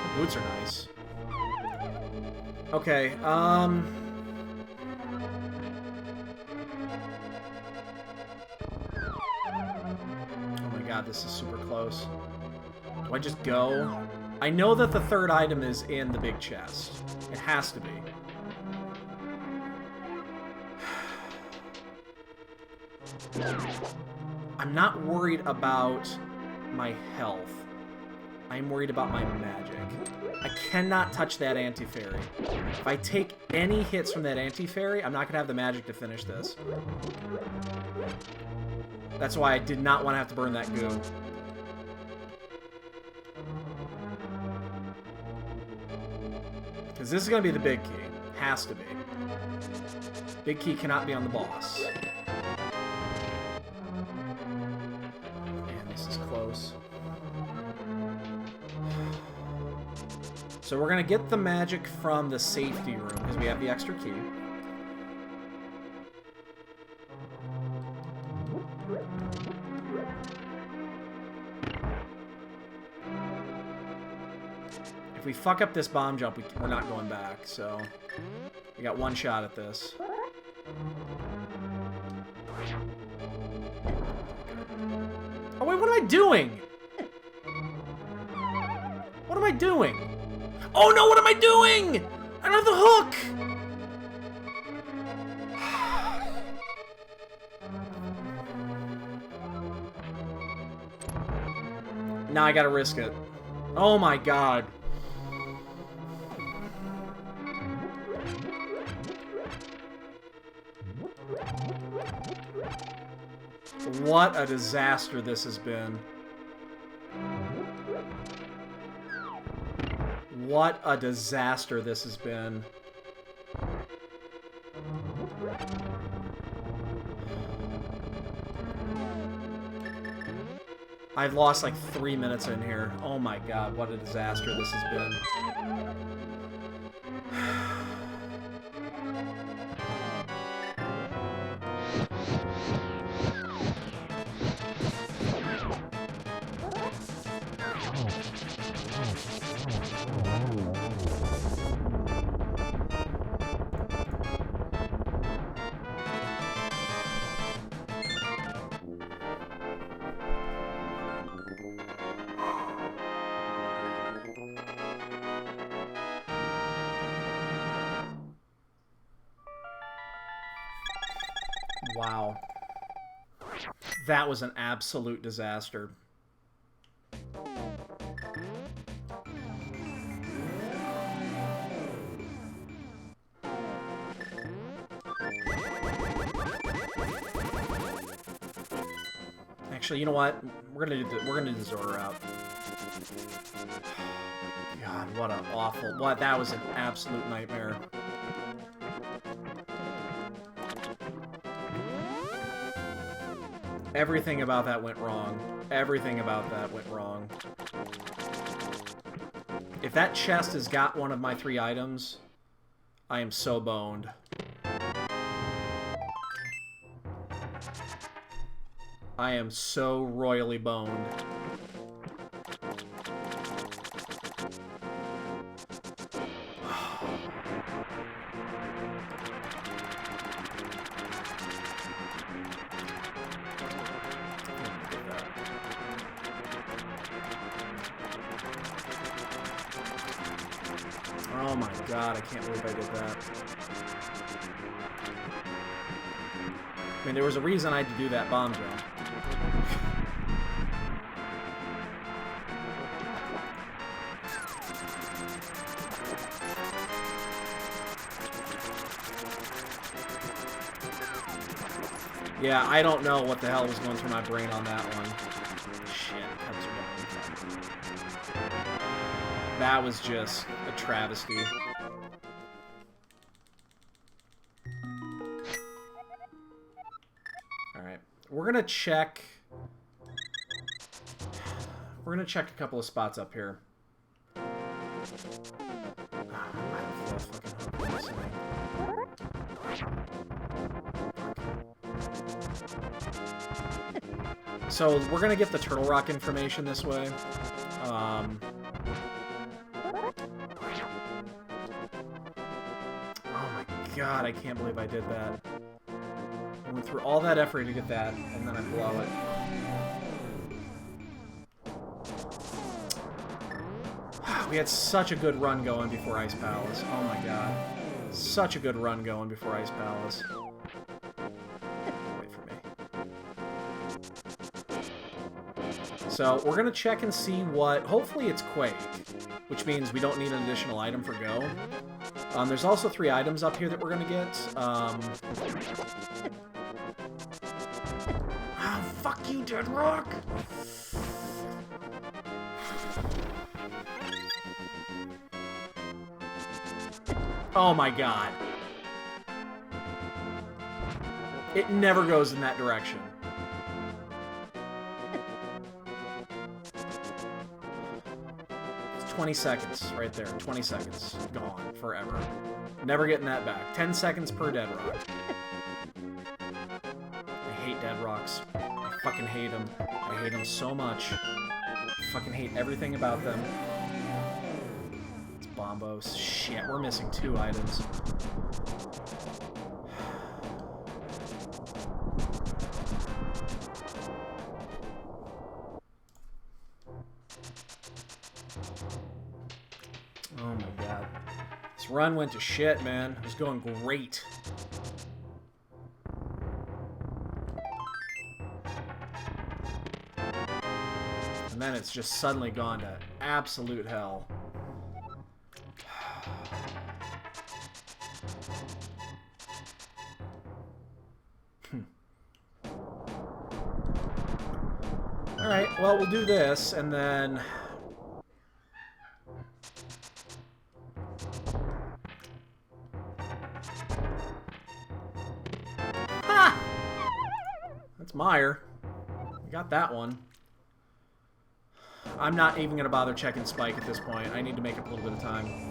A: The boots are nice. Okay, oh my god, this is super close. Do I just go? I know that the third item is in the big chest. It has to be. I'm not worried about my health. I'm worried about my magic. I cannot touch that anti-fairy. If I take any hits from that anti-fairy, I'm not going to have the magic to finish this. That's why I did not want to have to burn that goo. Because this is going to be the big key. Has to be. Big key cannot be on the boss. Man, this is close. So we're going to get the magic from the safety room, because we have the extra key. If we fuck up this bomb jump, we're not going back, so we got one shot at this. Oh wait, what am I doing? What am I doing? Oh no, what am I doing? I don't have the hook! Now I gotta risk it. Oh my god. What a disaster this has been. What a disaster this has been. I've lost like 3 minutes in here. Oh my god, what a disaster this has been. Wow. That was an absolute disaster. Actually, you know what? We're gonna do Zora route. God, what an awful... What? That was an absolute nightmare. Everything about that went wrong. Everything about that went wrong. If that chest has got one of my 3 items, I am so boned. I am so royally boned. Oh my god, I can't believe I did that. I mean, there was a reason I had to do that bomb jump. Yeah, I don't know what the hell was going through my brain on that one. Shit, cups are down. That was just a travesty. Alright, we're gonna check... We're gonna check a couple of spots up here. So we're gonna get the Turtle Rock information this way. Oh my god, I can't believe I did that. I went through all that effort to get that, and then I blow it. We had such a good run going before Ice Palace. Oh my god. Such a good run going before Ice Palace. Wait for me. So, we're gonna check and see what... Hopefully it's Quake, which means we don't need an additional item for Go. There's also 3 items up here that we're gonna get. Oh, fuck you, Dead Rock! Oh my god. It never goes in that direction. It's 20 seconds right there. 20 seconds. Gone. Forever. Never getting that back. 10 seconds per Dead Rock. I hate Dead Rocks. I fucking hate them. I hate them so much. I fucking hate everything about them. Bombos. Shit, we're missing 2 items. Oh my god. This run went to shit, man. It was going great. And then it's just suddenly gone to absolute hell. Alright, well, we'll do this, and then... Ha! That's Meyer. We got that one. I'm not even going to bother checking Spike at this point. I need to make up a little bit of time.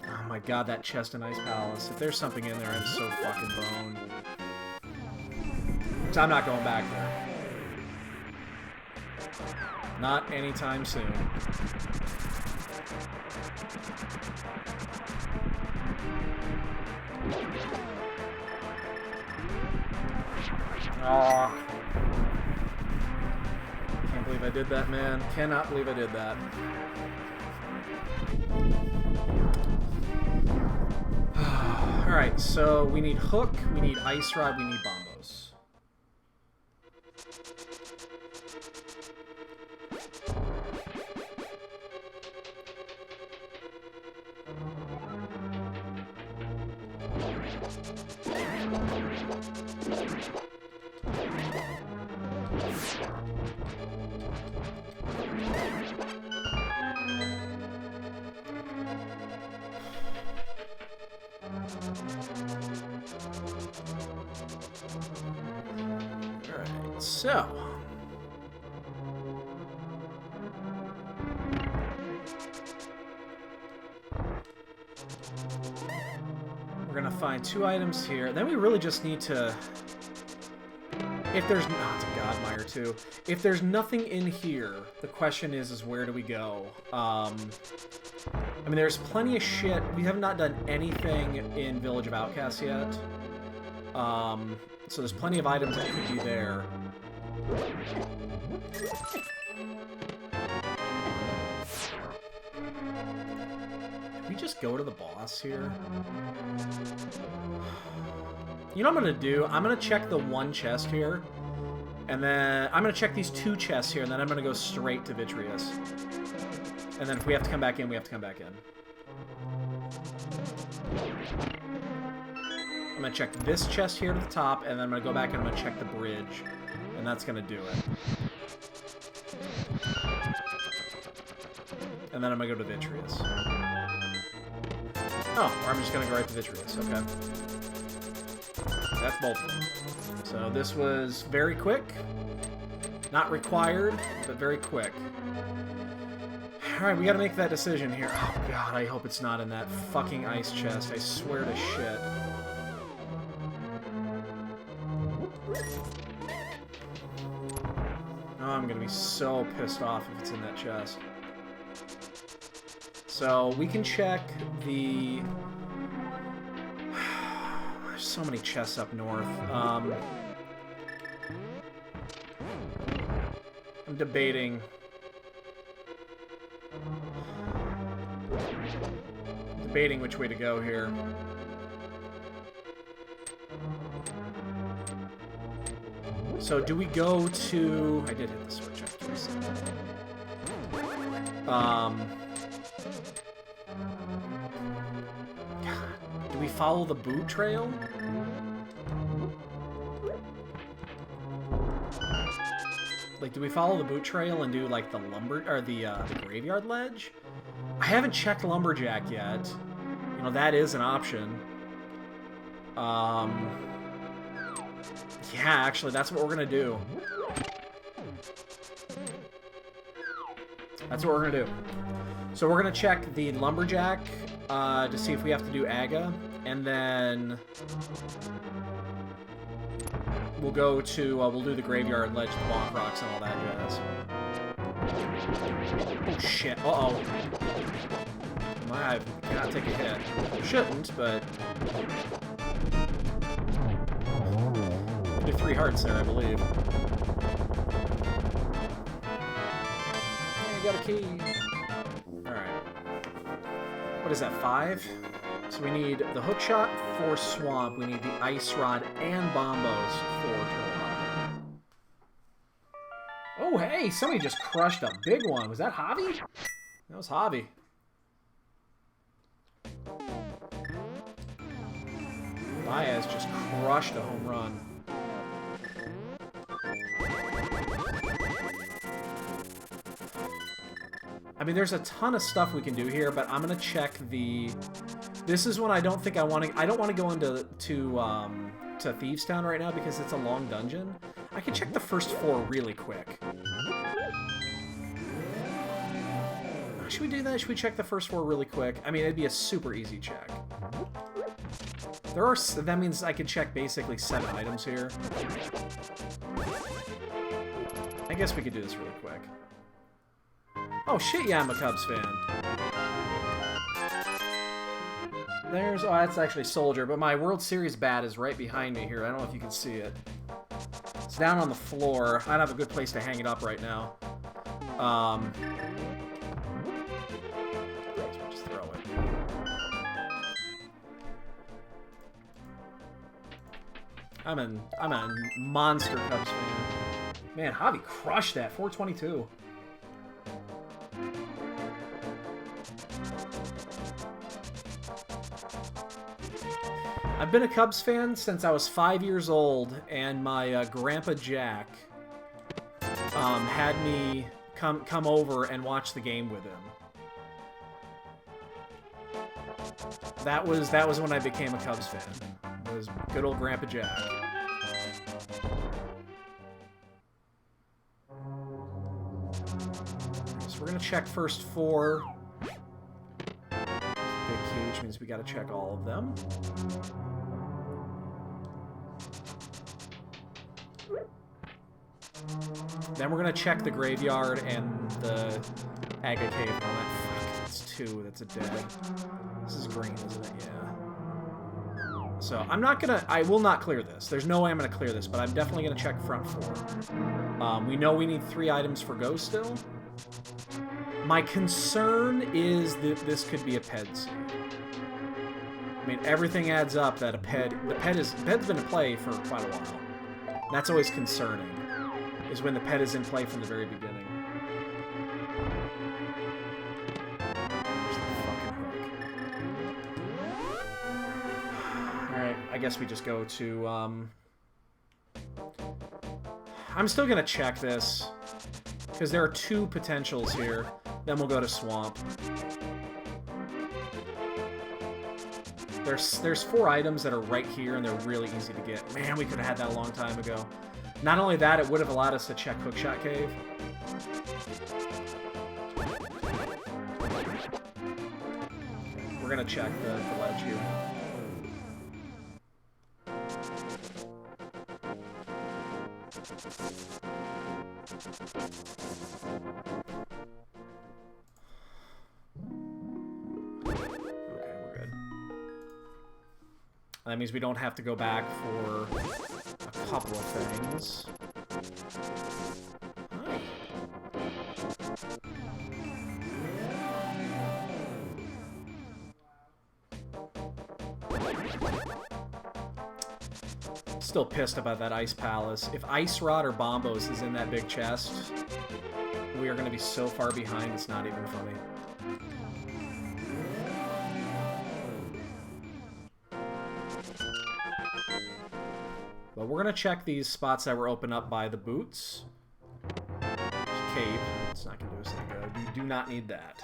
A: Oh my god, that chest in Ice Palace. If there's something in there, I'm so fucking boned. So I'm not going back there. Not anytime soon. Oh. Can't believe I did that, man. Cannot believe I did that. Alright, so we need Hook, we need Ice Rod, we need Bombos. Alright, so... we're gonna find 2 items here. Then we really just need to... if there's... oh, it's a Godmire too. If there's nothing in here, the question is where do we go? I mean, there's plenty of shit. We have not done anything in Village of Outcasts yet. So there's plenty of items that could be there. Did we just go to the boss here? You know what I'm gonna do? I'm gonna check the one chest here. And then I'm gonna check these 2 chests here, and then I'm gonna go straight to Vitreous. And then if we have to come back in, we have to come back in. I'm gonna check this chest here to the top, and then I'm gonna go back and I'm gonna check the bridge. And that's gonna do it. And then I'm gonna go to Vitreous. Oh, or I'm just gonna go right to Vitreous, okay. That's both of them. So this was very quick. Not required, but very quick. Alright, we gotta make that decision here. Oh god, I hope it's not in that fucking ice chest. I swear to shit. Oh, I'm gonna be so pissed off if it's in that chest. So, we can check the... There's so many chests up north. I'm debating... which way to go here. So do we go to... I did hit the switch after a second. Do we follow the boot trail? Like, do we follow the boot trail and do, like, the the graveyard ledge? I haven't checked Lumberjack yet. You know, that is an option. Yeah, actually, that's what we're gonna do. That's what we're gonna do. So we're gonna check the Lumberjack to see if we have to do Aga, and then we'll go to we'll do the graveyard ledge, the bonk rocks, and all that jazz. Oh shit! Uh-oh. I cannot take a hit. Shouldn't, but do 3 hearts there, I believe. Yeah, you got a key. Alright. What is that, 5? So we need the hookshot for Swamp. We need the Ice Rod and Bombos for Turtle. Oh, hey! Somebody just crushed a big one. Was that Javi? That was Javi. Baez just crushed a home run. I mean, there's a ton of stuff we can do here, but I'm gonna check the... This is one I don't think I want to... I don't want to go into to Thieves Town right now because it's a long dungeon. I can check the first 4 really quick. Should we do that? Should we check the first 4 really quick? I mean, it'd be a super easy check. There are... That means I could check basically 7 items here. I guess we could do this really quick. Oh shit, yeah, I'm a Cubs fan. There's... Oh, that's actually Soldier, but my World Series bat is right behind me here. I don't know if you can see it. It's down on the floor. I don't have a good place to hang it up right now. Just throw it. I'm a monster Cubs fan. Man, Javi crushed that. 422. I've been a Cubs fan since I was 5 years old, and my Grandpa Jack had me come over and watch the game with him. That was when I became a Cubs fan. It was good old Grandpa Jack. So we're gonna check first 4. Big key, which means we gotta check all of them. Then we're gonna check the graveyard and the Aga Cave moment. Fuck, that's 2. That's a dead. This is green, isn't it? Yeah. So I'm not gonna... I will not clear this. There's no way I'm gonna clear this, but I'm definitely gonna check front 4. We know we need 3 items for Go still. My concern is that this could be a Ped seed. I mean, everything adds up that a Ped... Ped's been in play for quite a while. That's always concerning, is when the Ped is in play from the very beginning. There's the fucking hook. Alright, I guess we just go to, I'm still gonna check this, because there are 2 potentials here. Then we'll go to Swamp. There's 4 items that are right here, and they're really easy to get. Man, we could have had that a long time ago. Not only that, it would have allowed us to check Hookshot Cave. We're gonna check the ledge here. That means we don't have to go back for a couple of things. Hi. Still pissed about that Ice Palace. If Ice Rod or Bombos is in that big chest, we are going to be so far behind, it's not even funny. But we're going to check these spots that were opened up by the boots. Cape. It's not going to do us any good. We do not need that.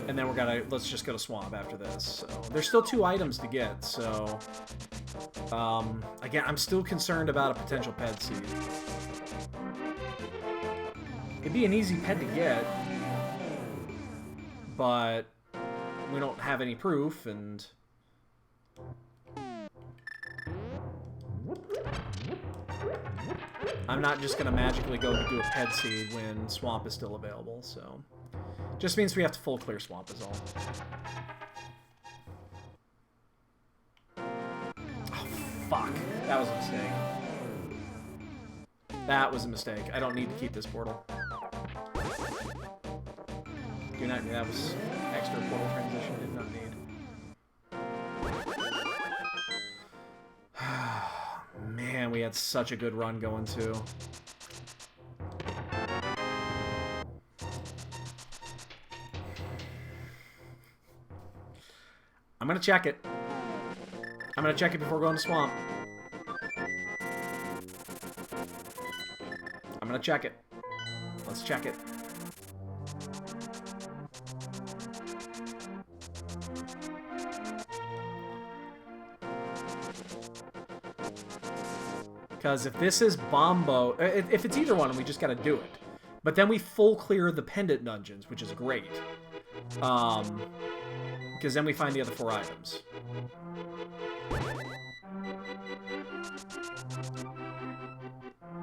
A: And then we're going to... Let's just go to Swamp after this. So, there's still 2 items to get, so... again, I'm still concerned about a potential Ped seed. It'd be an easy Ped to get. But... we don't have any proof, and... I'm not just going to magically go do a Ped seed when Swamp is still available, so... just means we have to full clear Swamp is all. Oh, fuck. That was a mistake. That was a mistake. I don't need to keep this portal. Do not... that was... extra portal transition did not need. Man, we had such a good run going too. I'm gonna check it. I'm gonna check it before going to Swamp. I'm gonna check it. Let's check it. Because if this is Bombo... if it's either one, we just gotta do it. But then we full clear the pendant dungeons, which is great. Because then we find the other 4 items.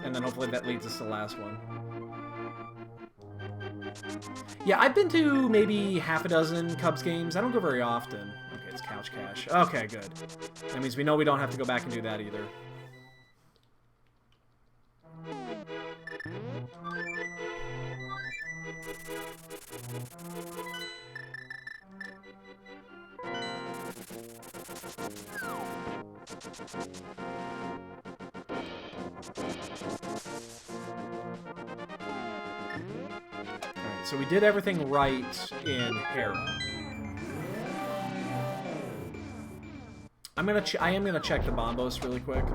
A: And then hopefully that leads us to the last one. Yeah, I've been to maybe half a dozen Cubs games. I don't go very often. Okay, it's Couch Cash. Okay, good. That means we know we don't have to go back and do that either. Alright, so we did everything right in Hera. I am gonna check the Bombos really quick.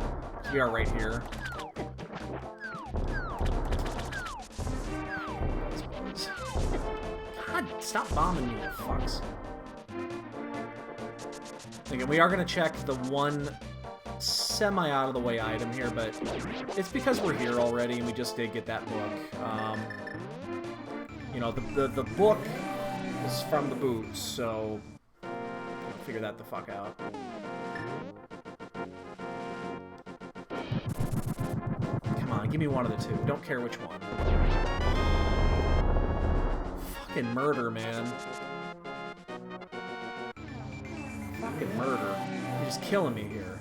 A: We are right here. God, stop bombing me, you fucks. Again, we are gonna check the one semi out of the way item here, but it's because we're here already and we just did get that book. You know, the book is from the boots, so I'll figure that the fuck out. Come on, give me one of the 2. Don't care which one. Fucking murder, man. fucking murder. You're just killing me here.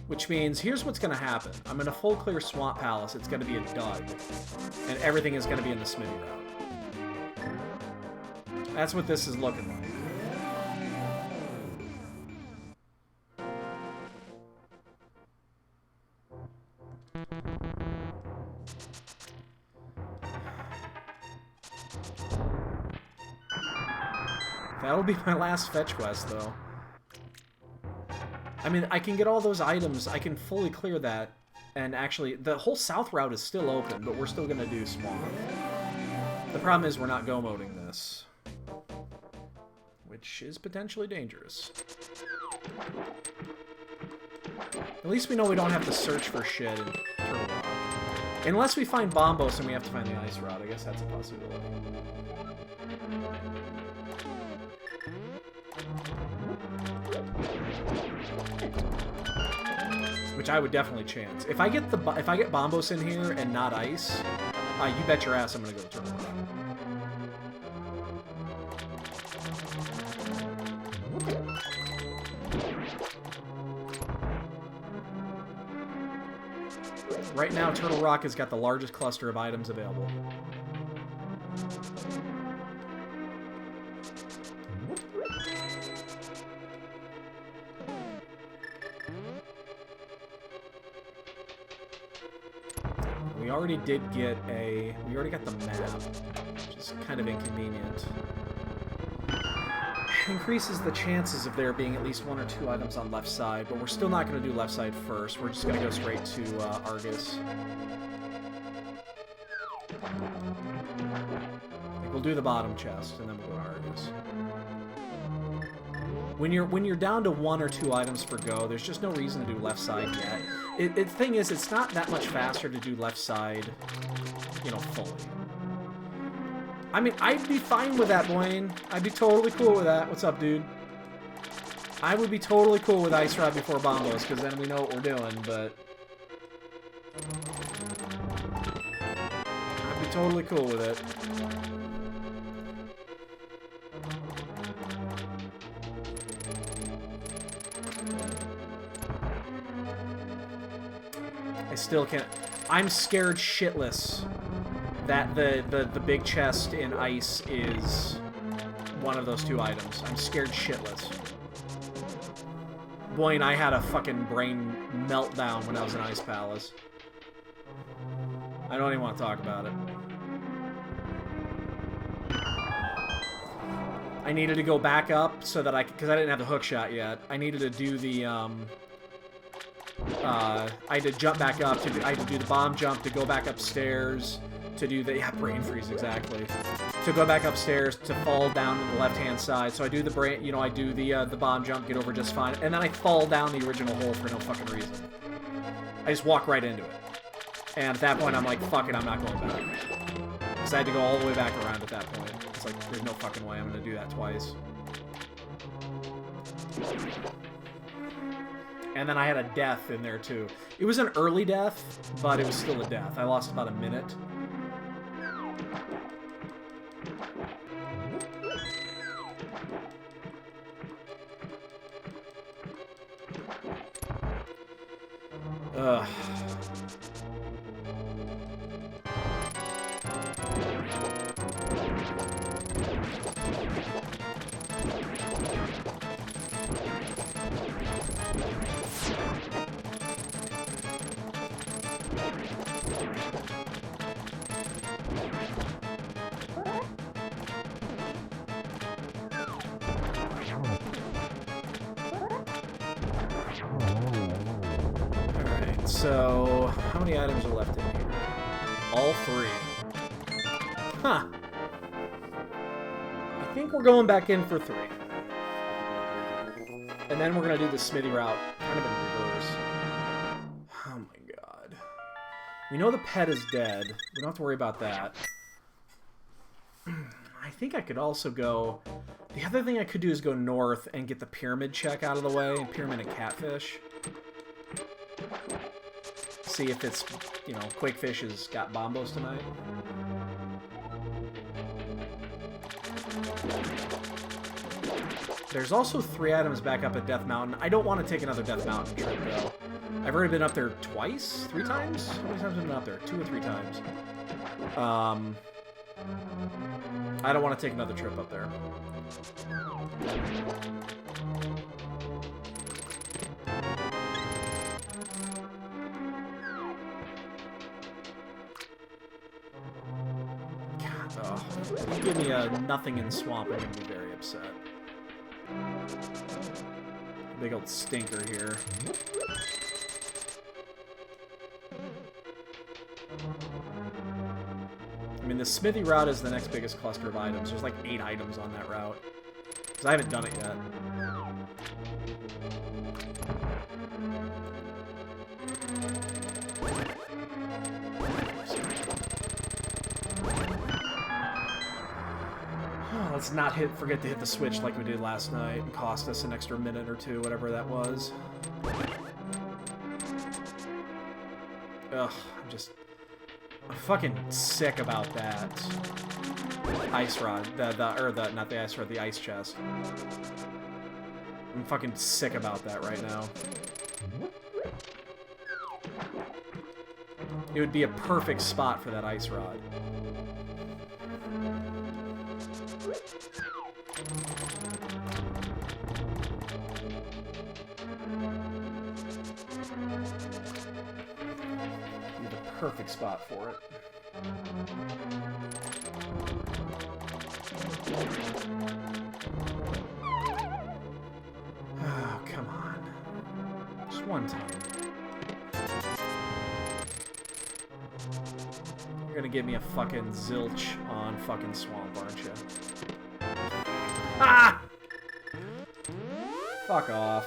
A: Which means, here's what's gonna happen. I'm in a full clear Swamp Palace, it's gonna be a dud. And everything is gonna be in the Smithy route. That's what this is looking like. That'll be my last fetch quest, though. I mean, I can get all those items, I can fully clear that, and actually, the whole south route is still open, but we're still gonna do Swamp. The problem is we're not go-moding this, which is potentially dangerous. At least we know we don't have to search for shit in Turtle Rock. Unless we find Bombos and we have to find the ice route, I guess that's a possibility. Which I would definitely chance. If I get Bombos in here and not ice, you bet your ass I'm gonna go to Turtle Rock. Right now, Turtle Rock has got the largest cluster of items available. We already got the map, which is kind of inconvenient. Increases the chances of there being at least 1 or 2 items on left side, but we're still not going to do left side first. We're just going to go straight to Argus. I think we'll do the bottom chest, and then we'll go to Argus. When you're down to 1 or 2 items per go, there's just no reason to do left side yet. The thing is, it's not that much faster to do left side, you know, fully. I mean, I'd be fine with that, Blaine. I'd be totally cool with that. What's up, dude? I would be totally cool with Ice Rod before Bombos, because then we know what we're doing, but... I'd be totally cool with it. I still can't... I'm scared shitless that the big chest in ice is one of those 2 items. I'm scared shitless. Boy, and I had a fucking brain meltdown when I was in Ice Palace. I don't even want to talk about it. I needed to go back up so that because I didn't have the hook shot yet. I needed to do the, I had to jump back up, I had to do the bomb jump to go back upstairs, to do the, brain freeze, exactly. To go back upstairs, to fall down to the left-hand side. So I do the I do the bomb jump, get over just fine, and then I fall down the original hole for no fucking reason. I just walk right into it. And at that point, I'm like, fuck it, I'm not going back. Because I had to go all the way back around at that point. It's like, there's no fucking way I'm gonna do that twice. And then I had a death in there, too. It was an early death, but it was still a death. I lost about a minute. Ugh. So, how many items are left in here? All 3. Huh. I think we're going back in for 3. And then we're going to do the Smithy route, kind of in reverse. Oh my god. We know the pet is dead. We don't have to worry about that. I think I could also go... The other thing I could do is go north and get the pyramid check out of the way. Pyramid and catfish. See if it's, Quakefish has got Bombos tonight. There's also 3 items back up at Death Mountain. I don't want to take another Death Mountain trip, though. I've already been up there twice? 3 times? How many times have I been up there? 2 or 3 times. I don't want to take another trip up there. God, oh. If you give me a nothing in Swamp, I'm going to be very upset. Big old stinker here. I mean, the Smithy route is the next biggest cluster of items. There's like 8 items on that route. Because I haven't done it yet. Let's not forget to hit the switch like we did last night and cost us an extra minute or 2, whatever that was. Ugh, I'm fucking sick about that ice rod. Not the ice rod, the ice chest. I'm fucking sick about that right now. It would be a perfect spot for that ice rod. Perfect spot for it. Oh, come on. Just one time. You're gonna give me a fucking zilch on fucking Swamp, aren't you? Ah! Fuck off.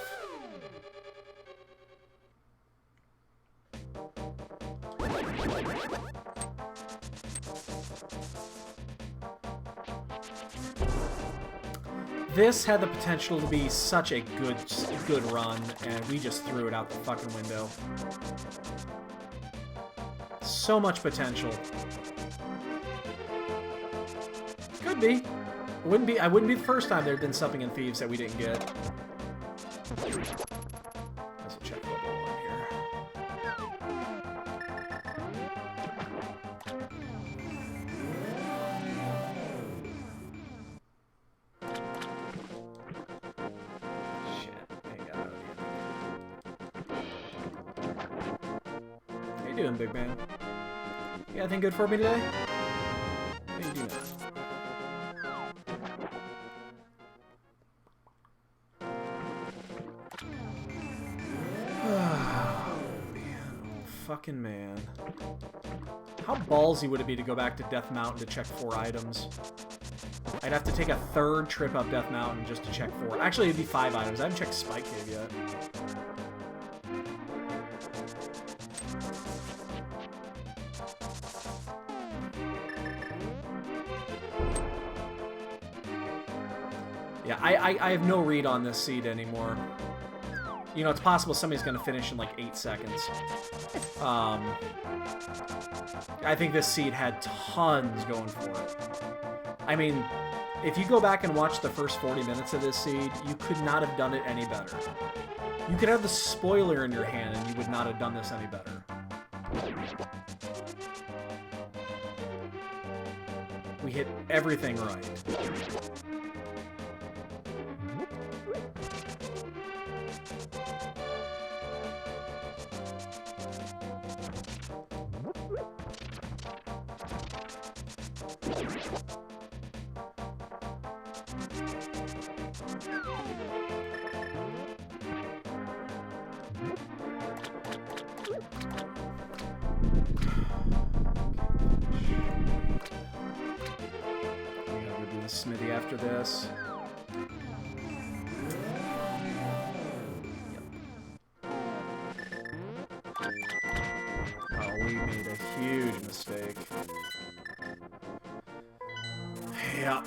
A: This had the potential to be such a good run, and we just threw it out the fucking window. So much potential. Could be. I wouldn't be the first time there had been something in Thieves that we didn't get. Let's check level 1 here. How you doing, big man? You got anything good for me today? How you doing? Fucking man. How ballsy would it be to go back to Death Mountain to check 4 items? I'd have to take a 3rd trip up Death Mountain just to check 4. Actually, it'd be 5 items. I haven't checked Spike Cave yet. Yeah, I have no read on this seed anymore. You know, it's possible somebody's going to finish in like 8 seconds. I think this seed had tons going for it. I mean, if you go back and watch the first 40 minutes of this seed, you could not have done it any better. You could have the spoiler in your hand and you would not have done this any better. We hit everything right. Smithy after this. Oh, we made a huge mistake. Yep.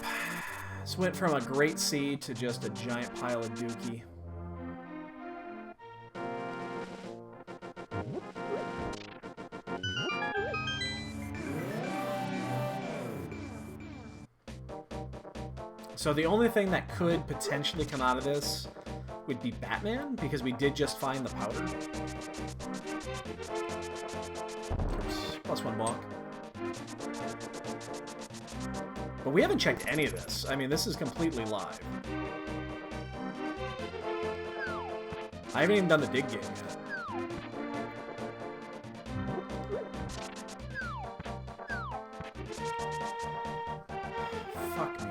A: This went from a great seed to just a giant pile of dookie. So the only thing that could potentially come out of this would be Batman, because we did just find the powder. Oops, +1 block. But we haven't checked any of this. I mean, this is completely live. I haven't even done the dig game yet. Fuck me.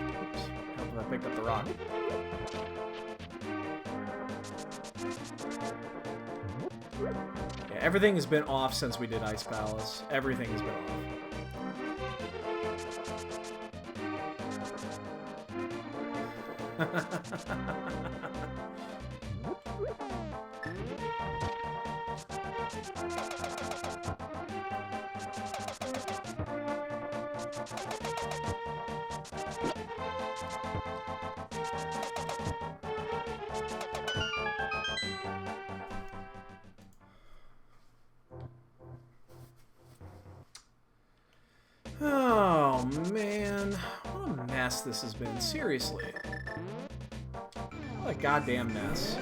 A: Oops. Hope I picked up the rock. Yeah, everything has been off since we did Ice Palace. Everything has been off. Oh, man. What a mess this has been. Seriously. What a goddamn mess.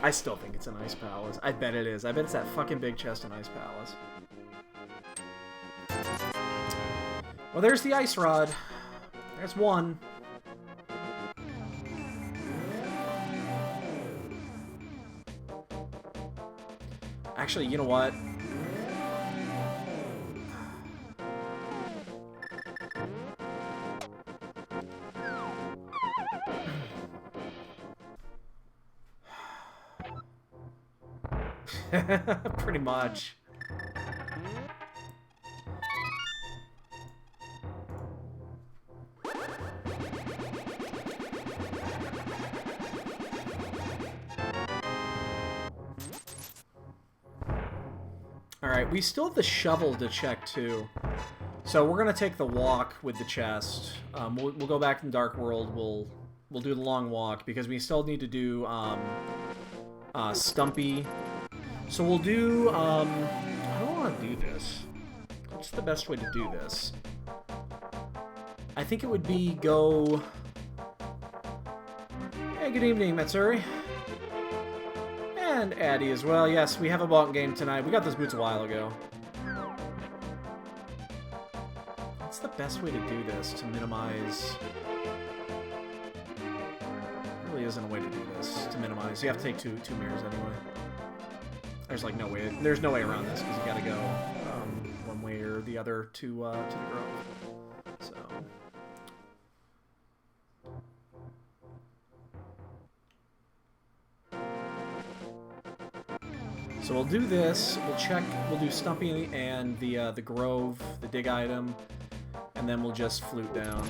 A: I still think it's an Ice Palace. I bet it is. I bet it's that fucking big chest in Ice Palace. Well, there's the Ice Rod. There's one. Actually, you know what? Pretty much. Alright, we still have the shovel to check too. So we're gonna take the walk with the chest. We'll go back in Dark World. We'll do the long walk because we still need to do Stumpy. So we'll do I don't want to do this. What's the best way to do this? I think it would be go. Hey, good evening, Matsuri. And Addy as well. Yes, we have a bought game tonight. We got those boots a while ago. What's the best way to do this to minimize? There really isn't a way to do this to minimize. You have to take two mirrors anyway. There's like no way. There's no way around this because you got to go one way or the other to the grove. So. So we'll do this, we'll check, we'll do Stumpy and the Grove, the dig item, and then we'll just flute down.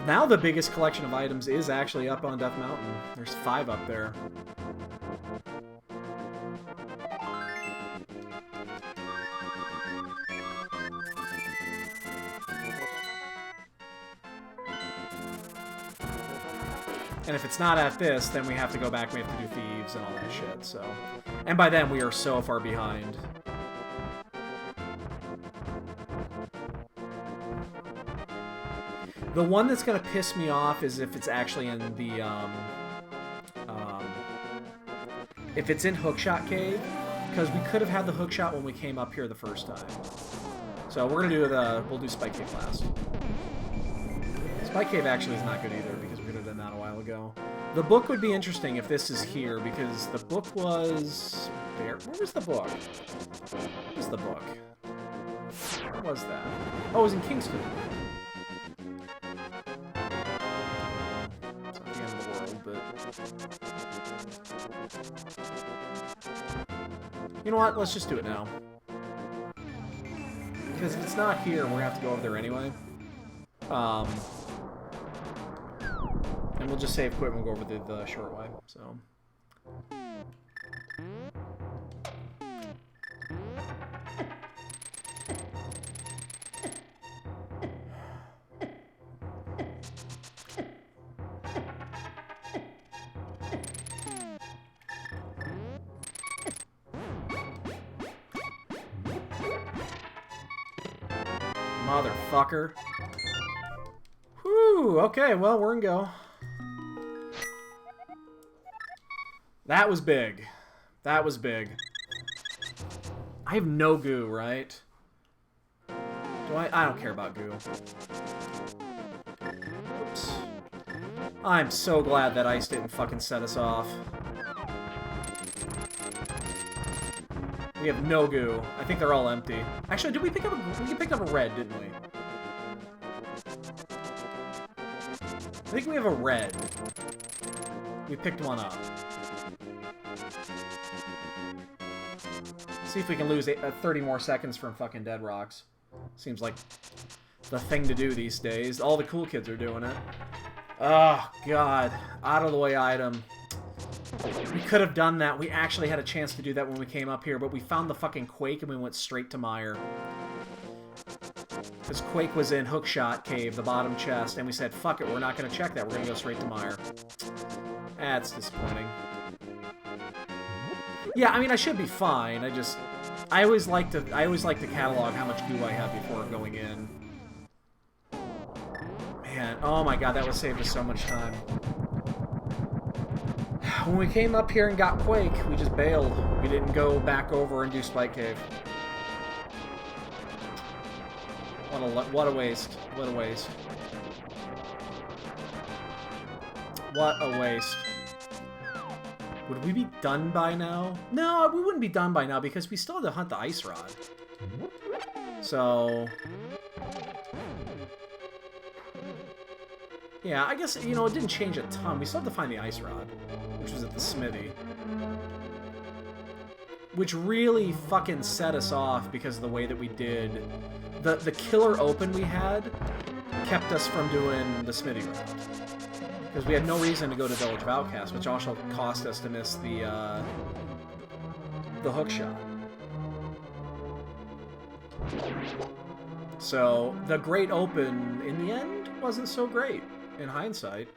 A: Now the biggest collection of items is actually up on Death Mountain. There's 5 up there. And if it's not at this, then we have to go back, we have to do Thieves and all that shit, so... And by then, we are so far behind. The one that's gonna piss me off is if it's actually in the, if it's in Hookshot Cave, because we could have had the Hookshot when we came up here the first time. So we're gonna do we'll do Spike Cave last. Spike Cave actually is not good either, because we could have done that a while ago. ago. The book would be interesting if this is here, because the book was... Where was the book? Where was the book? Where was that? Oh, it was in Kingston. It's not the end of the world, but... You know what? Let's just do it now. Because if it's not here, we're gonna have to go over there anyway. And we'll just save quit and we'll go over the short way, so... Motherfucker. Whew, okay, well, we're in go. That was big. That was big. I have no goo, right? Do I? I don't care about goo. Oops. I'm so glad that ice didn't fucking set us off. We have no goo. I think they're all empty. Actually, did we pick up a... We picked up a red, didn't we? I think we have a red. We picked one up. See if we can lose 30 more seconds from fucking Dead Rocks. Seems like the thing to do these days. All the cool kids are doing it. Oh, God. Out of the way item. We could have done that. We actually had a chance to do that when we came up here, but we found the fucking Quake and we went straight to Mire. Because Quake was in Hookshot Cave, the bottom chest, and we said, fuck it, we're not going to check that. We're going to go straight to Mire. That's disappointing. Yeah, I mean, I should be fine. I always like to catalog how much goo I have before going in. Man, oh my god, that would save us so much time. When we came up here and got Quake, we just bailed. We didn't go back over and do Spike Cave. What a waste. What a waste. What a waste. Would we be done by now? No, we wouldn't be done by now because we still had to hunt the Ice Rod. So... yeah, I guess, you know, it didn't change a ton. We still have to find the Ice Rod, which was at the smithy. Which really fucking set us off because of the way that we did. The killer open we had kept us from doing the smithy route. Because we had no reason to go to Village of Outcasts, which also cost us to miss the hook shot. So, the Great Open, in the end, wasn't so great, in hindsight.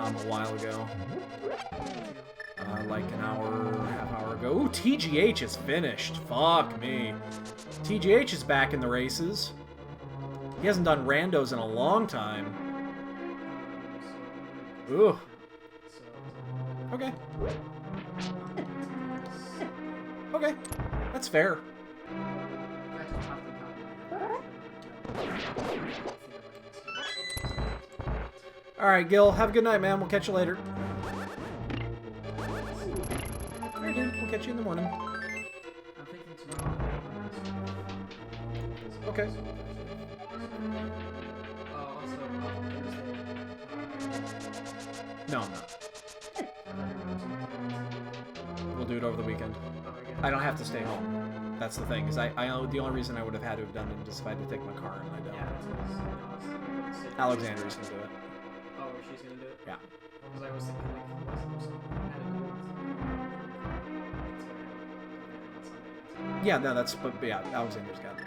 A: A while ago. Like an hour, half hour ago. Ooh, TGH is finished. Fuck me. TGH is back in the races. He hasn't done randos in a long time. Ooh. Okay. Okay. That's fair. Alright, Gil, have a good night, man. We'll catch you later. Alright, dude. We'll catch you in the morning.
C: I'm thinking tomorrow.
A: Okay.
C: Also,
A: No, I'm not. We'll do it over the weekend. I don't have to stay home. That's the thing, is the only reason I would have had to have done it is if I had to take my car, and I don't.
C: Yeah,
A: Alexandria's gonna do it.
C: oh, she's gonna do it?
A: Yeah.
C: Because I was thinking, like, was there something I had to do with
A: Yeah, no, that's, but yeah, Alexander's got it.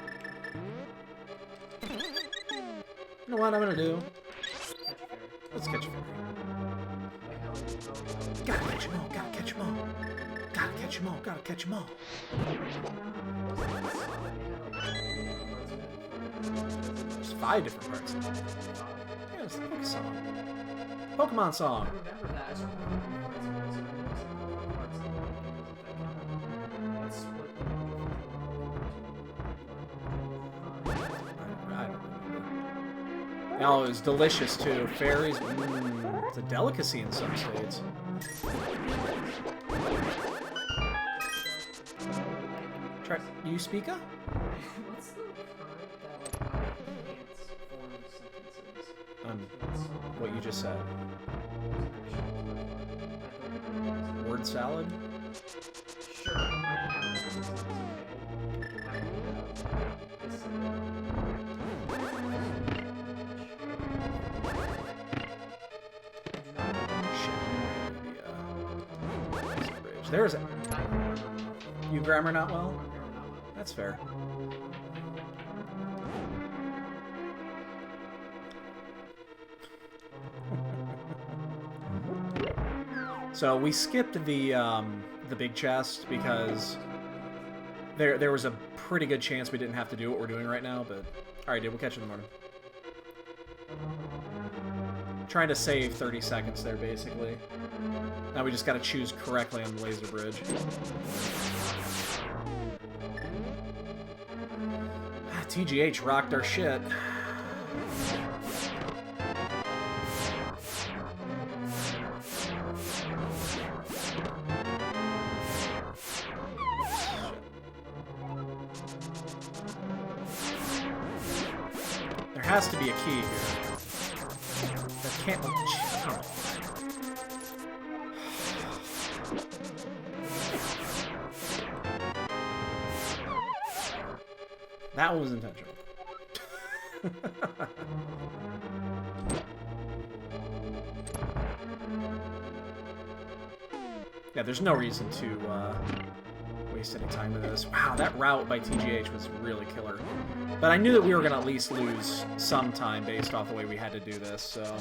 A: You know what I'm gonna do?
C: catch a ferry.
A: Let's catch a ferry.
C: Like how
A: Gotta catch 'em all, gotta catch 'em all. Gotta catch 'em all, gotta catch 'em all. There's 5 different parts. Yeah, it's the Pokemon song. Pokemon song.
C: I remember that. I just remember the split.
A: I don't remember. Oh, it was delicious too. Fairies, it's a delicacy in some states. Try, you speak up?
C: What's the word that like can't form sentences?
A: What you just said. Word salad?
C: Sure.
A: There's a... You grammar not well? That's fair. So we skipped the big chest because there was a pretty good chance we didn't have to do what we're doing right now, but alright dude, we'll catch you in the morning. Trying to save 30 seconds there basically. Now we just gotta choose correctly on the laser bridge. TGH rocked our shit. There has to be a key here. That can't... Oh. That one was intentional. Yeah, there's no reason to waste any time with this. Wow, that route by TGH was really killer. But I knew that we were going to at least lose some time based off the way we had to do this, so...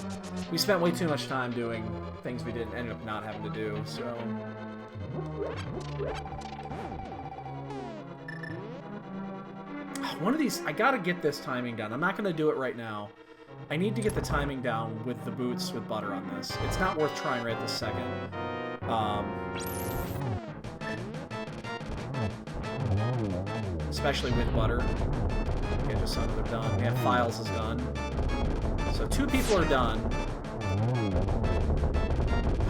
A: We spent way too much time doing things we didn't end up not having to do, so... One of these, I gotta get this timing down. I'm not gonna do it right now. I need to get the timing down with the boots with butter on this. It's not worth trying right this second. Especially with butter. Okay, just so they're done. Yeah, Files is done. So 2 people are done.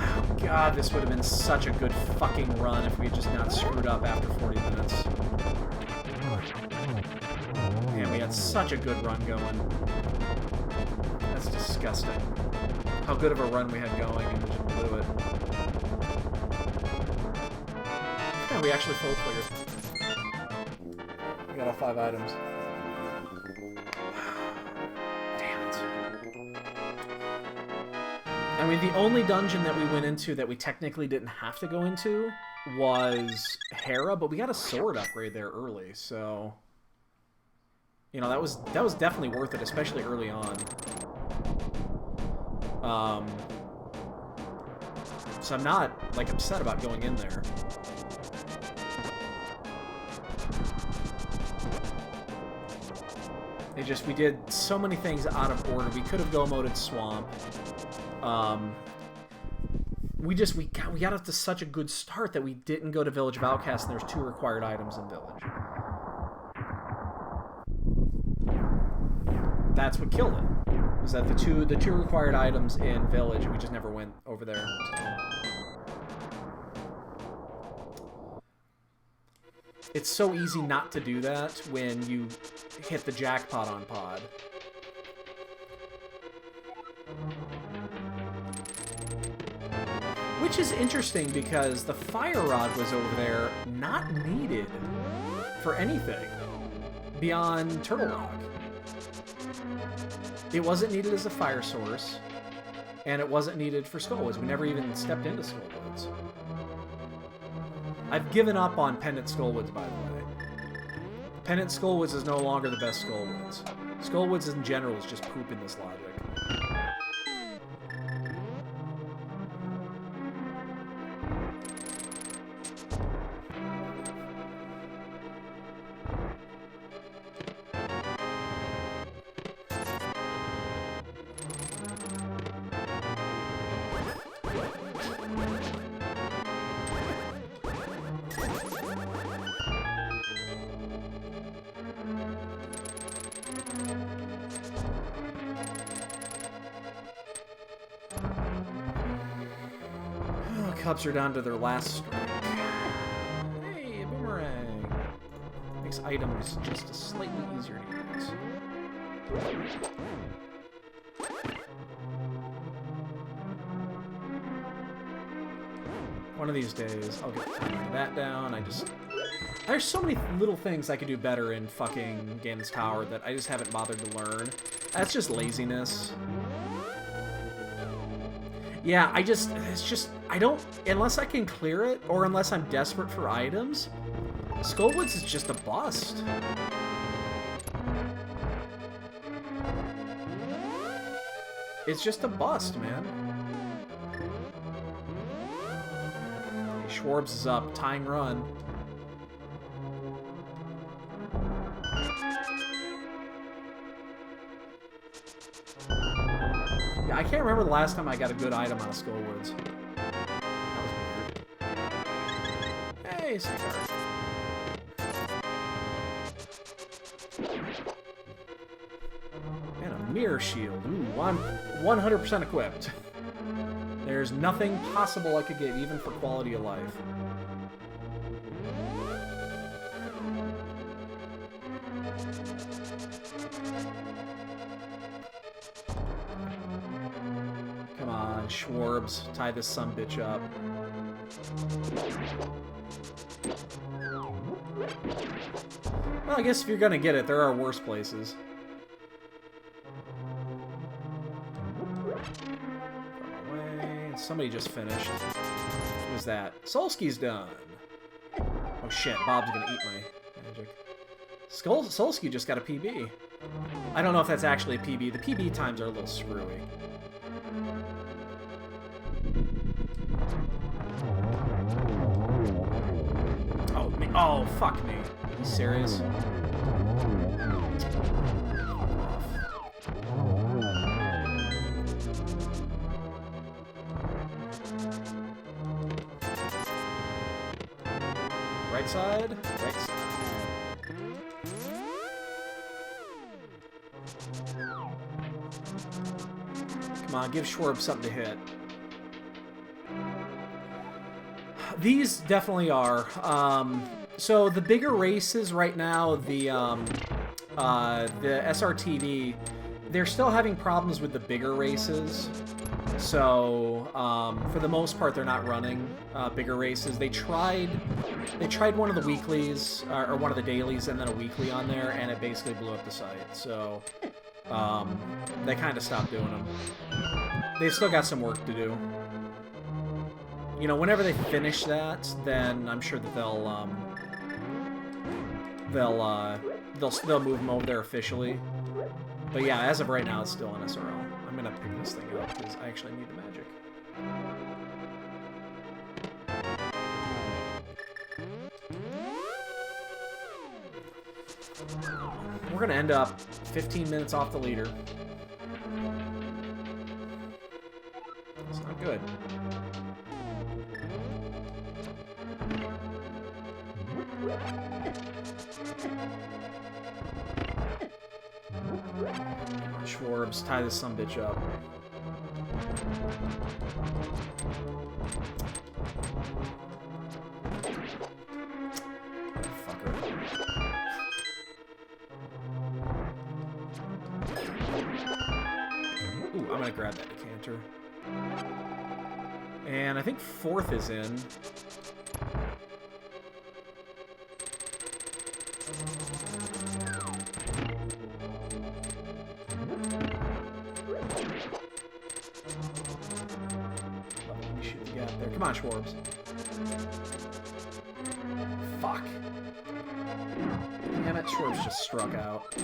A: Oh god, this would have been such a good fucking run if we had just not screwed up after 40 minutes. Man, we had such a good run going. That's disgusting. How good of a run we had going and we just blew it. Yeah, we actually full cleared. We got all 5 items. Damn it. I mean, the only dungeon that we went into that we technically didn't have to go into was Hera, but we got a sword upgrade there early, so... You know, that was definitely worth it, especially early on. So I'm not, like, upset about going in there. It just, we did so many things out of order. We could have go-moded Swamp. We got off to such a good start that we didn't go to Village of Outcasts, and there's 2 required items in Village. That's what killed it. Was that the two required items in Village, we just never went over there. It's so easy not to do that when you hit the jackpot on Pod. Which is interesting because the Fire Rod was over there not needed for anything beyond Turtle Rock. It wasn't needed as a fire source, and it wasn't needed for Skullwoods. We never even stepped into Skullwoods. I've given up on Pendant Skullwoods, by the way. Pendant Skullwoods is no longer the best Skullwoods. Skullwoods in general is just poop in this logic. Cubs are down to their last strike. Hey, a boomerang. Makes items just slightly easier to use. One of these days, I'll get that down. There's so many little things I could do better in fucking Ganon's Tower that I just haven't bothered to learn. That's just laziness. Yeah, I don't, unless I can clear it, or unless I'm desperate for items, Skullwoods is just a bust. It's just a bust, man. Schwarbs is up, tying run. Yeah, I can't remember the last time I got a good item out of Skullwoods. That was weird. Hey, Cigar. And a mirror shield. Ooh, I'm 100% equipped. There's nothing possible I could get, even for quality of life. Come on, Schwarbs, tie this sumbitch up. Well, I guess if you're gonna get it, there are worse places. Somebody just finished. Who was that? Solski's done. Oh shit, Bob's gonna eat my magic. Solski just got a PB. I don't know if that's actually a PB. The PB times are a little screwy. Oh, me. Oh, fuck me. Are you serious? Right side. Right side. Come on, give Schwarb something to hit. These definitely are. So the bigger races right now, the SRTV, they're still having problems with the bigger races. So for the most part, they're not running bigger races. They tried one of the weeklies or one of the dailies and then a weekly on there, and it basically blew up the site. So they kind of stopped doing them. They've still got some work to do. You know, whenever they finish that, then I'm sure that they'll move them over there officially. But yeah, as of right now, it's still an SRL. I'm gonna pick this thing up because I actually need the magic. We're gonna end up 15 minutes off the leader. It's not good. Schwarbs, tie this sumbitch up. Fucker. Ooh, I'm gonna grab that decanter. And I think fourth is in. Come on, Schwarbs. Fuck. Damn it, Schwarbs just struck out.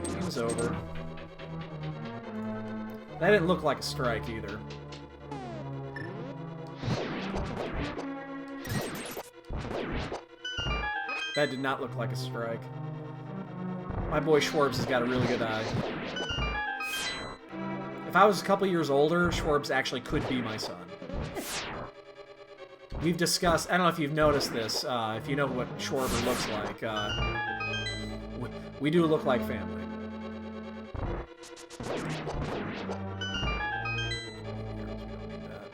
A: Game's over. That didn't look like a strike either. That did not look like a strike. My boy Schwarbs has got a really good eye. If I was a couple years older, Schwarbs actually could be my son. We've discussed, I don't know if you've noticed this, if you know what Schwarber looks like, we do look like family. We don't need that.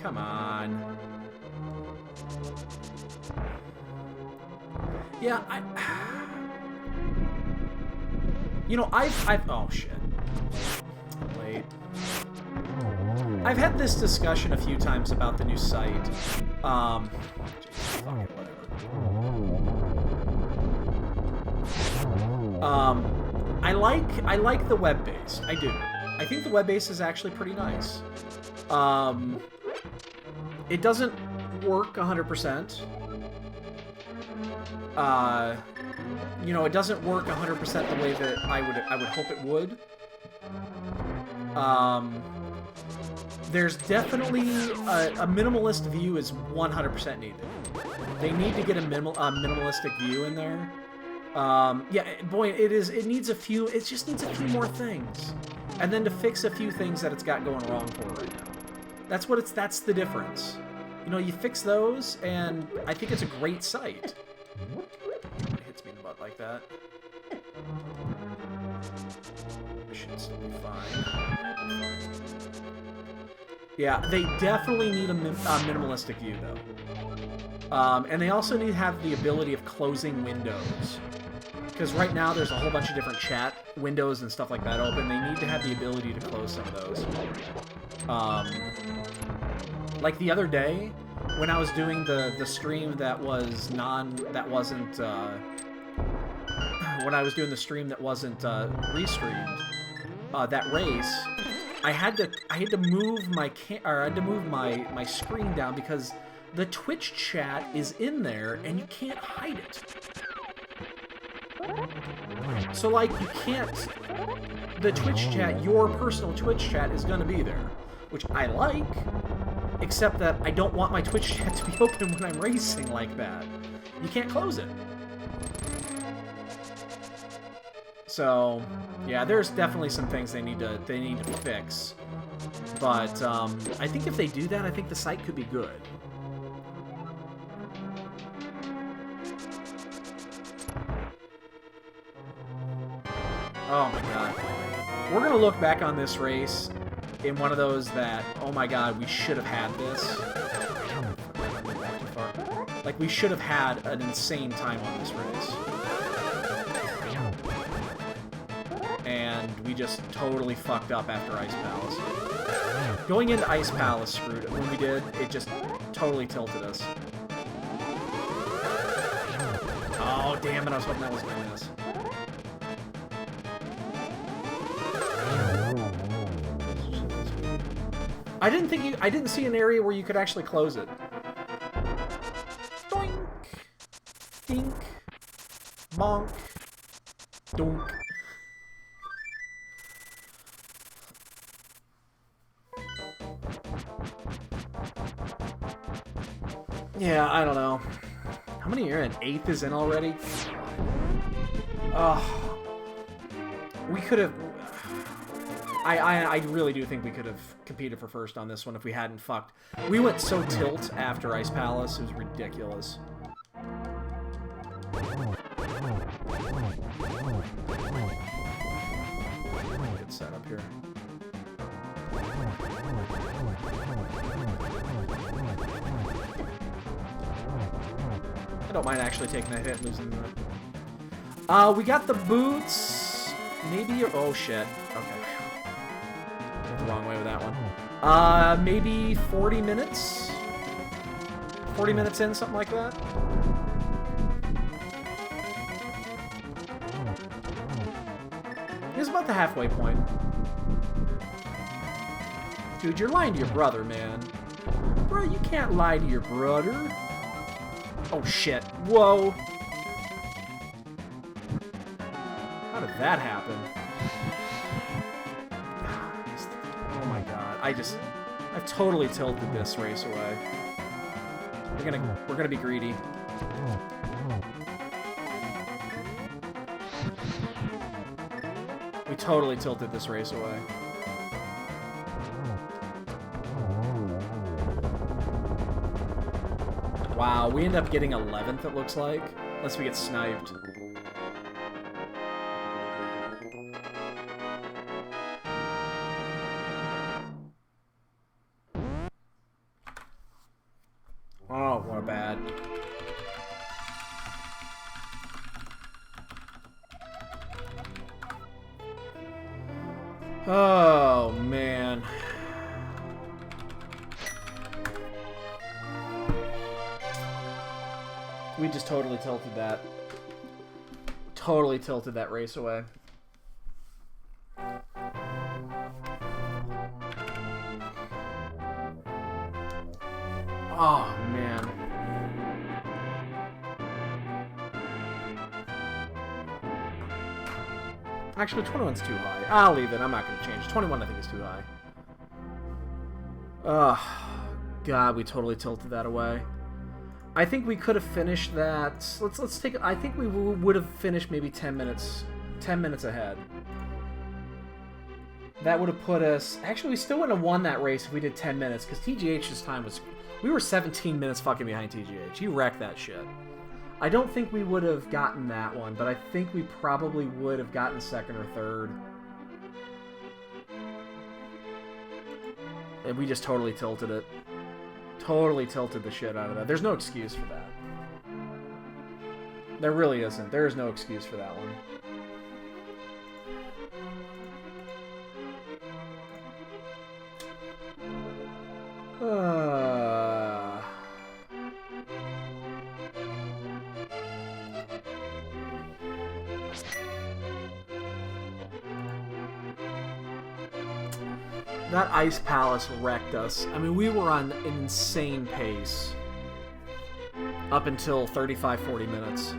A: Come on. Yeah, you know, I've oh shit. Wait. I've had this discussion a few times about the new site. Geez, fuck it, whatever. I like the web base. I do. I think the web base is actually pretty nice. It doesn't work 100%. You know, it doesn't work 100% the way that I would hope it would. There's definitely a minimalist view is 100% needed. They need to get a minimalistic view in there. Yeah, boy, it needs a few. It just needs a few more things, and then to fix a few things that it's got going wrong for right now. That's the difference. You know, you fix those, and I think it's a great site. It hits me in the butt like that. It should still be fine. Yeah, they definitely need a minimalistic view, though. And they also need to have the ability of closing windows. Because right now there's a whole bunch of different chat windows and stuff like that open. They need to have the ability to close some of those. Like the other day, when I was doing the stream that was when I was doing the stream that wasn't restreamed, that race, I had to move my my screen down because the Twitch chat is in there and you can't hide it. So like you can't, the Twitch chat, your personal Twitch chat is gonna be there, which I like, except that I don't want my Twitch chat to be open when I'm racing like that. You can't close it. So, yeah, there's definitely some things they need to fix. But I think if they do that, I think the site could be good. Oh my god. We're gonna look back on this race in one of those that, oh my god, we should have had this. Like, we should have had an insane time on this race. And we just totally fucked up after Ice Palace. Going into Ice Palace screwed it. When we did, it just totally tilted us. Oh, damn it, I was hoping that was gonna miss. I didn't see an area where you could actually close it. Doink. Dink. Bonk. Donk. Yeah, I don't know. How many are in? 8th is in already? We could have... I really do think we could have competed for first on this one if we hadn't fucked. We went so tilt after Ice Palace, it was ridiculous. Good setup here. I don't mind actually taking that hit and losing the... we got the boots. Maybe... Oh, shit. Okay. Went the wrong way with that one. Maybe 40 minutes? 40 minutes in, something like that? It's about the halfway point. Dude, you're lying to your brother, man. Bro, you can't lie to your brother. Oh, shit. Whoa. How did that happen? Oh my god. I've totally tilted this race away. We're gonna be greedy. We totally tilted this race away. Wow, we end up getting 11th, it looks like. Unless we get sniped. bad. Oh, man. We just totally tilted that. Totally tilted that race away. Oh, man. Actually, 21's too high. I'll leave it. I'm not going to change. 21 I think is too high. Oh, God, we totally tilted that away. I think we could have finished that. Let's take. I think we would have finished maybe 10 minutes ahead. That would have put us. Actually, we still wouldn't have won that race if we did 10 minutes because TGH's time was. We were 17 minutes fucking behind TGH. He wrecked that shit. I don't think we would have gotten that one, but I think we probably would have gotten second or third. And we just totally tilted it. Totally tilted the shit out of that. There's no excuse for that. There really isn't. There is no excuse for that one. That Ice Palace wrecked us. I mean, we were on an insane pace up until 35-40 minutes.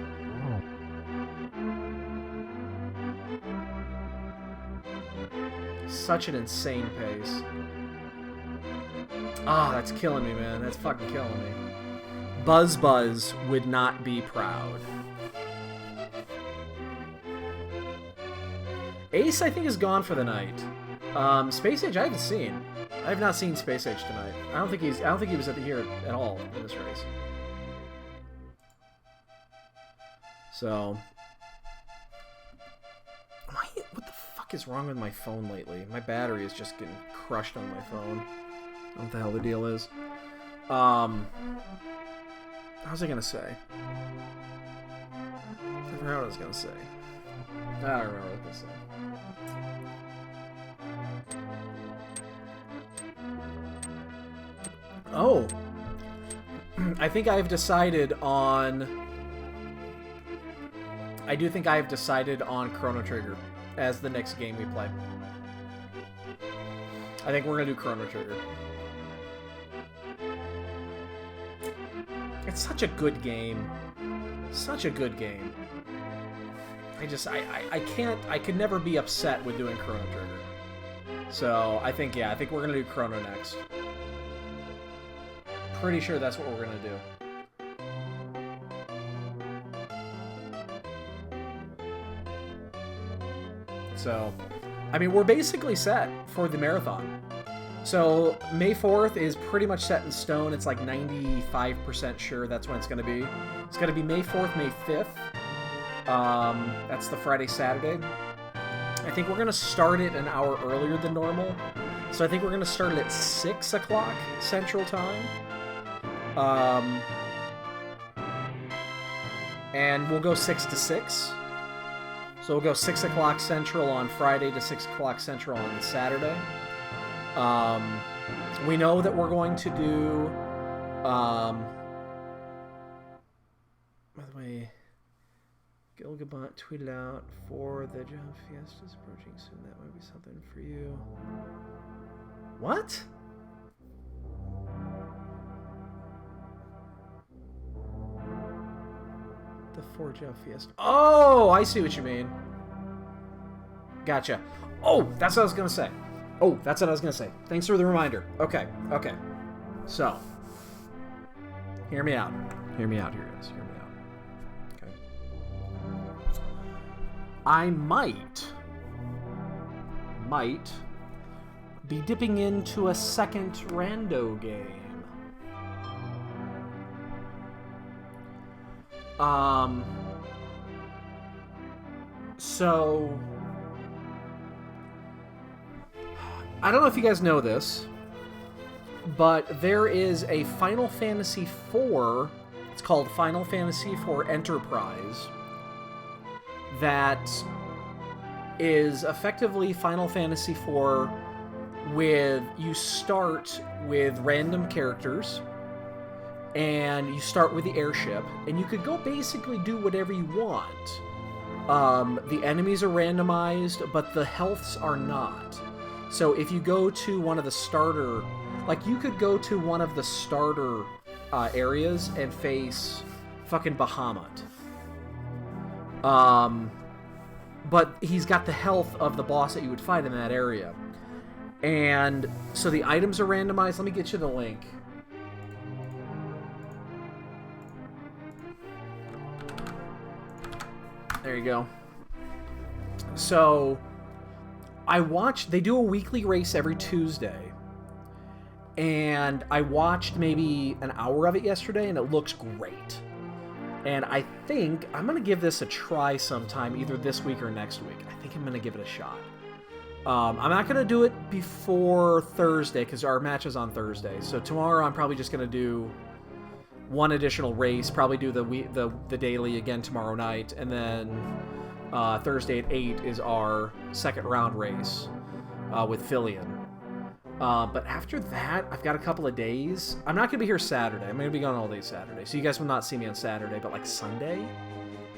A: Such an insane pace. Ah, that's killing me, man. That's fucking killing me. Buzz would not be proud. Ace, I think, is gone for the night. Space Age, I haven't seen. I have not seen Space Age tonight. I don't think he was here at all in this race. So, what the fuck is wrong with my phone lately? My battery is just getting crushed on my phone. I don't know what the hell the deal is. What was I gonna say? I forgot what I was gonna say. I don't remember what I was gonna say. Oh, I think I've decided on. I do think I have decided on Chrono Trigger as the next game we play. I think we're gonna do Chrono Trigger. It's such a good game. Such a good game. I could never be upset with doing Chrono Trigger. So I think we're gonna do Chrono next. Pretty sure that's what we're gonna do. So, I mean, we're basically set for the marathon. So, May 4th is pretty much set in stone. It's like 95% sure that's when it's gonna be. It's gonna be May 4th, May 5th. That's the Friday, Saturday. I think we're gonna start it an hour earlier than normal. So I think we're gonna start it at 6 o'clock Central Time. And we'll go 6 to 6. So we'll go 6 o'clock Central on Friday to 6 o'clock Central on Saturday. We know that we're going to do... by the way, Gilgabot tweeted out for the Java Fiesta's approaching soon. That might be something for you. What? The 4 Java Fiesta. Oh, I see what you mean. Gotcha. Oh, that's what I was going to say. Thanks for the reminder. Okay. So, hear me out. Hear me out, guys. Hear me out. Okay. I might be dipping into a second Rando game. So, I don't know if you guys know this, But there is a Final Fantasy IV. It's called Final Fantasy IV Enterprise. That is effectively Final Fantasy IV with, you start with random characters, and you start with the airship, and you could go basically do whatever you want. The enemies are randomized, but the healths are not. So if you go to one of the starter, like you could go to one of the starter areas and face fucking Bahamut. But he's got the health of the boss that you would fight in that area. And so the items are randomized. Let me get you the link. There you go. So they do a weekly race every Tuesday. And I watched maybe an hour of it yesterday, and it looks great. And I think I'm going to give this a try sometime, either this week or next week. I think I'm going to give it a shot. I'm not going to do it before Thursday, because our match is on Thursday. So tomorrow I'm probably just going to do one additional race, probably do the daily again tomorrow night, and then Thursday at 8 is our second round race with Fillion. But after that, I've got a couple of days. I'm not going to be here Saturday. I'm going to be gone all day Saturday. So you guys will not see me on Saturday. But like Sunday,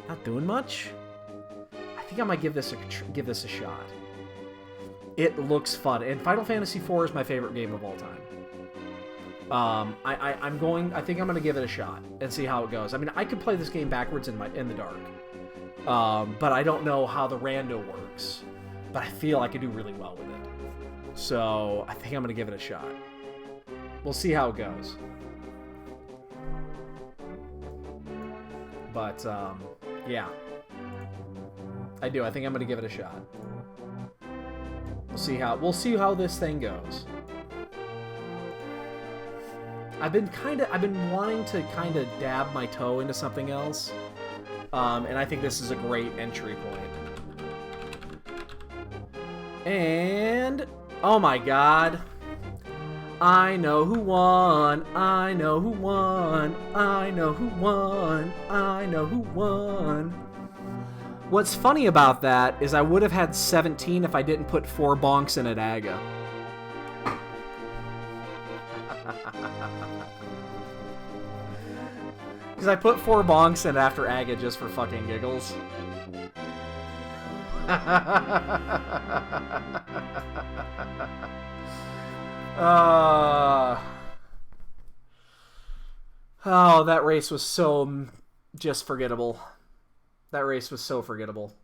A: not doing much. I think I might give this a shot. It looks fun. And Final Fantasy IV is my favorite game of all time. I think I'm going to give it a shot and see how it goes. I mean, I could play this game backwards in the dark. But I don't know how the rando works. But I feel I could do really well with it. So, I think I'm going to give it a shot. We'll see how it goes. But, yeah. I do. I think I'm going to give it a shot. We'll see how this thing goes. I've been wanting to kind of dab my toe into something else. And I think this is a great entry point. And... oh my god. I know who won. I know who won. I know who won. I know who won. What's funny about that is I would have had 17 if I didn't put 4 bonks in at Aga. Because I put 4 bonks in after Aga just for fucking giggles. Oh, that race was so just forgettable. That race was so forgettable.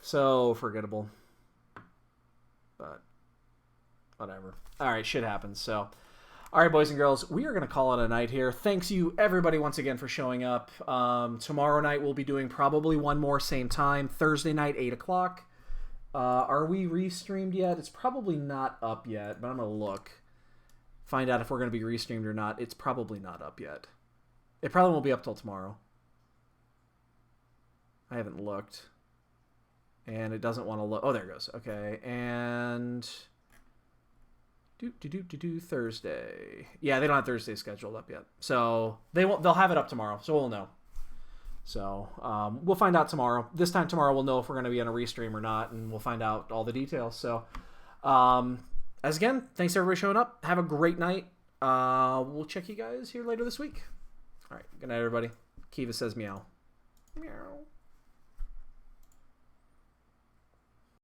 A: So forgettable. But whatever. Alright, shit happens. So, alright, boys and girls, we are going to call it a night here. Thanks you, everybody, once again for showing up. Tomorrow night we'll be doing probably one more, same time. Thursday night, 8 o'clock. Are we restreamed yet? It's probably not up yet, but I'm going to look. Find out if we're going to be restreamed or not. It's probably not up yet. It probably won't be up till tomorrow. I haven't looked. And it doesn't want to look. Oh, there it goes. Okay, and... Thursday. Yeah, they don't have Thursday scheduled up yet. So, they'll have it up tomorrow, so we'll know. So, we'll find out tomorrow. This time tomorrow we'll know if we're going to be on a restream or not, and we'll find out all the details. So, as again, thanks everybody for showing up. Have a great night. We'll check you guys here later this week. All right, good night, everybody. Kiva says meow. Meow.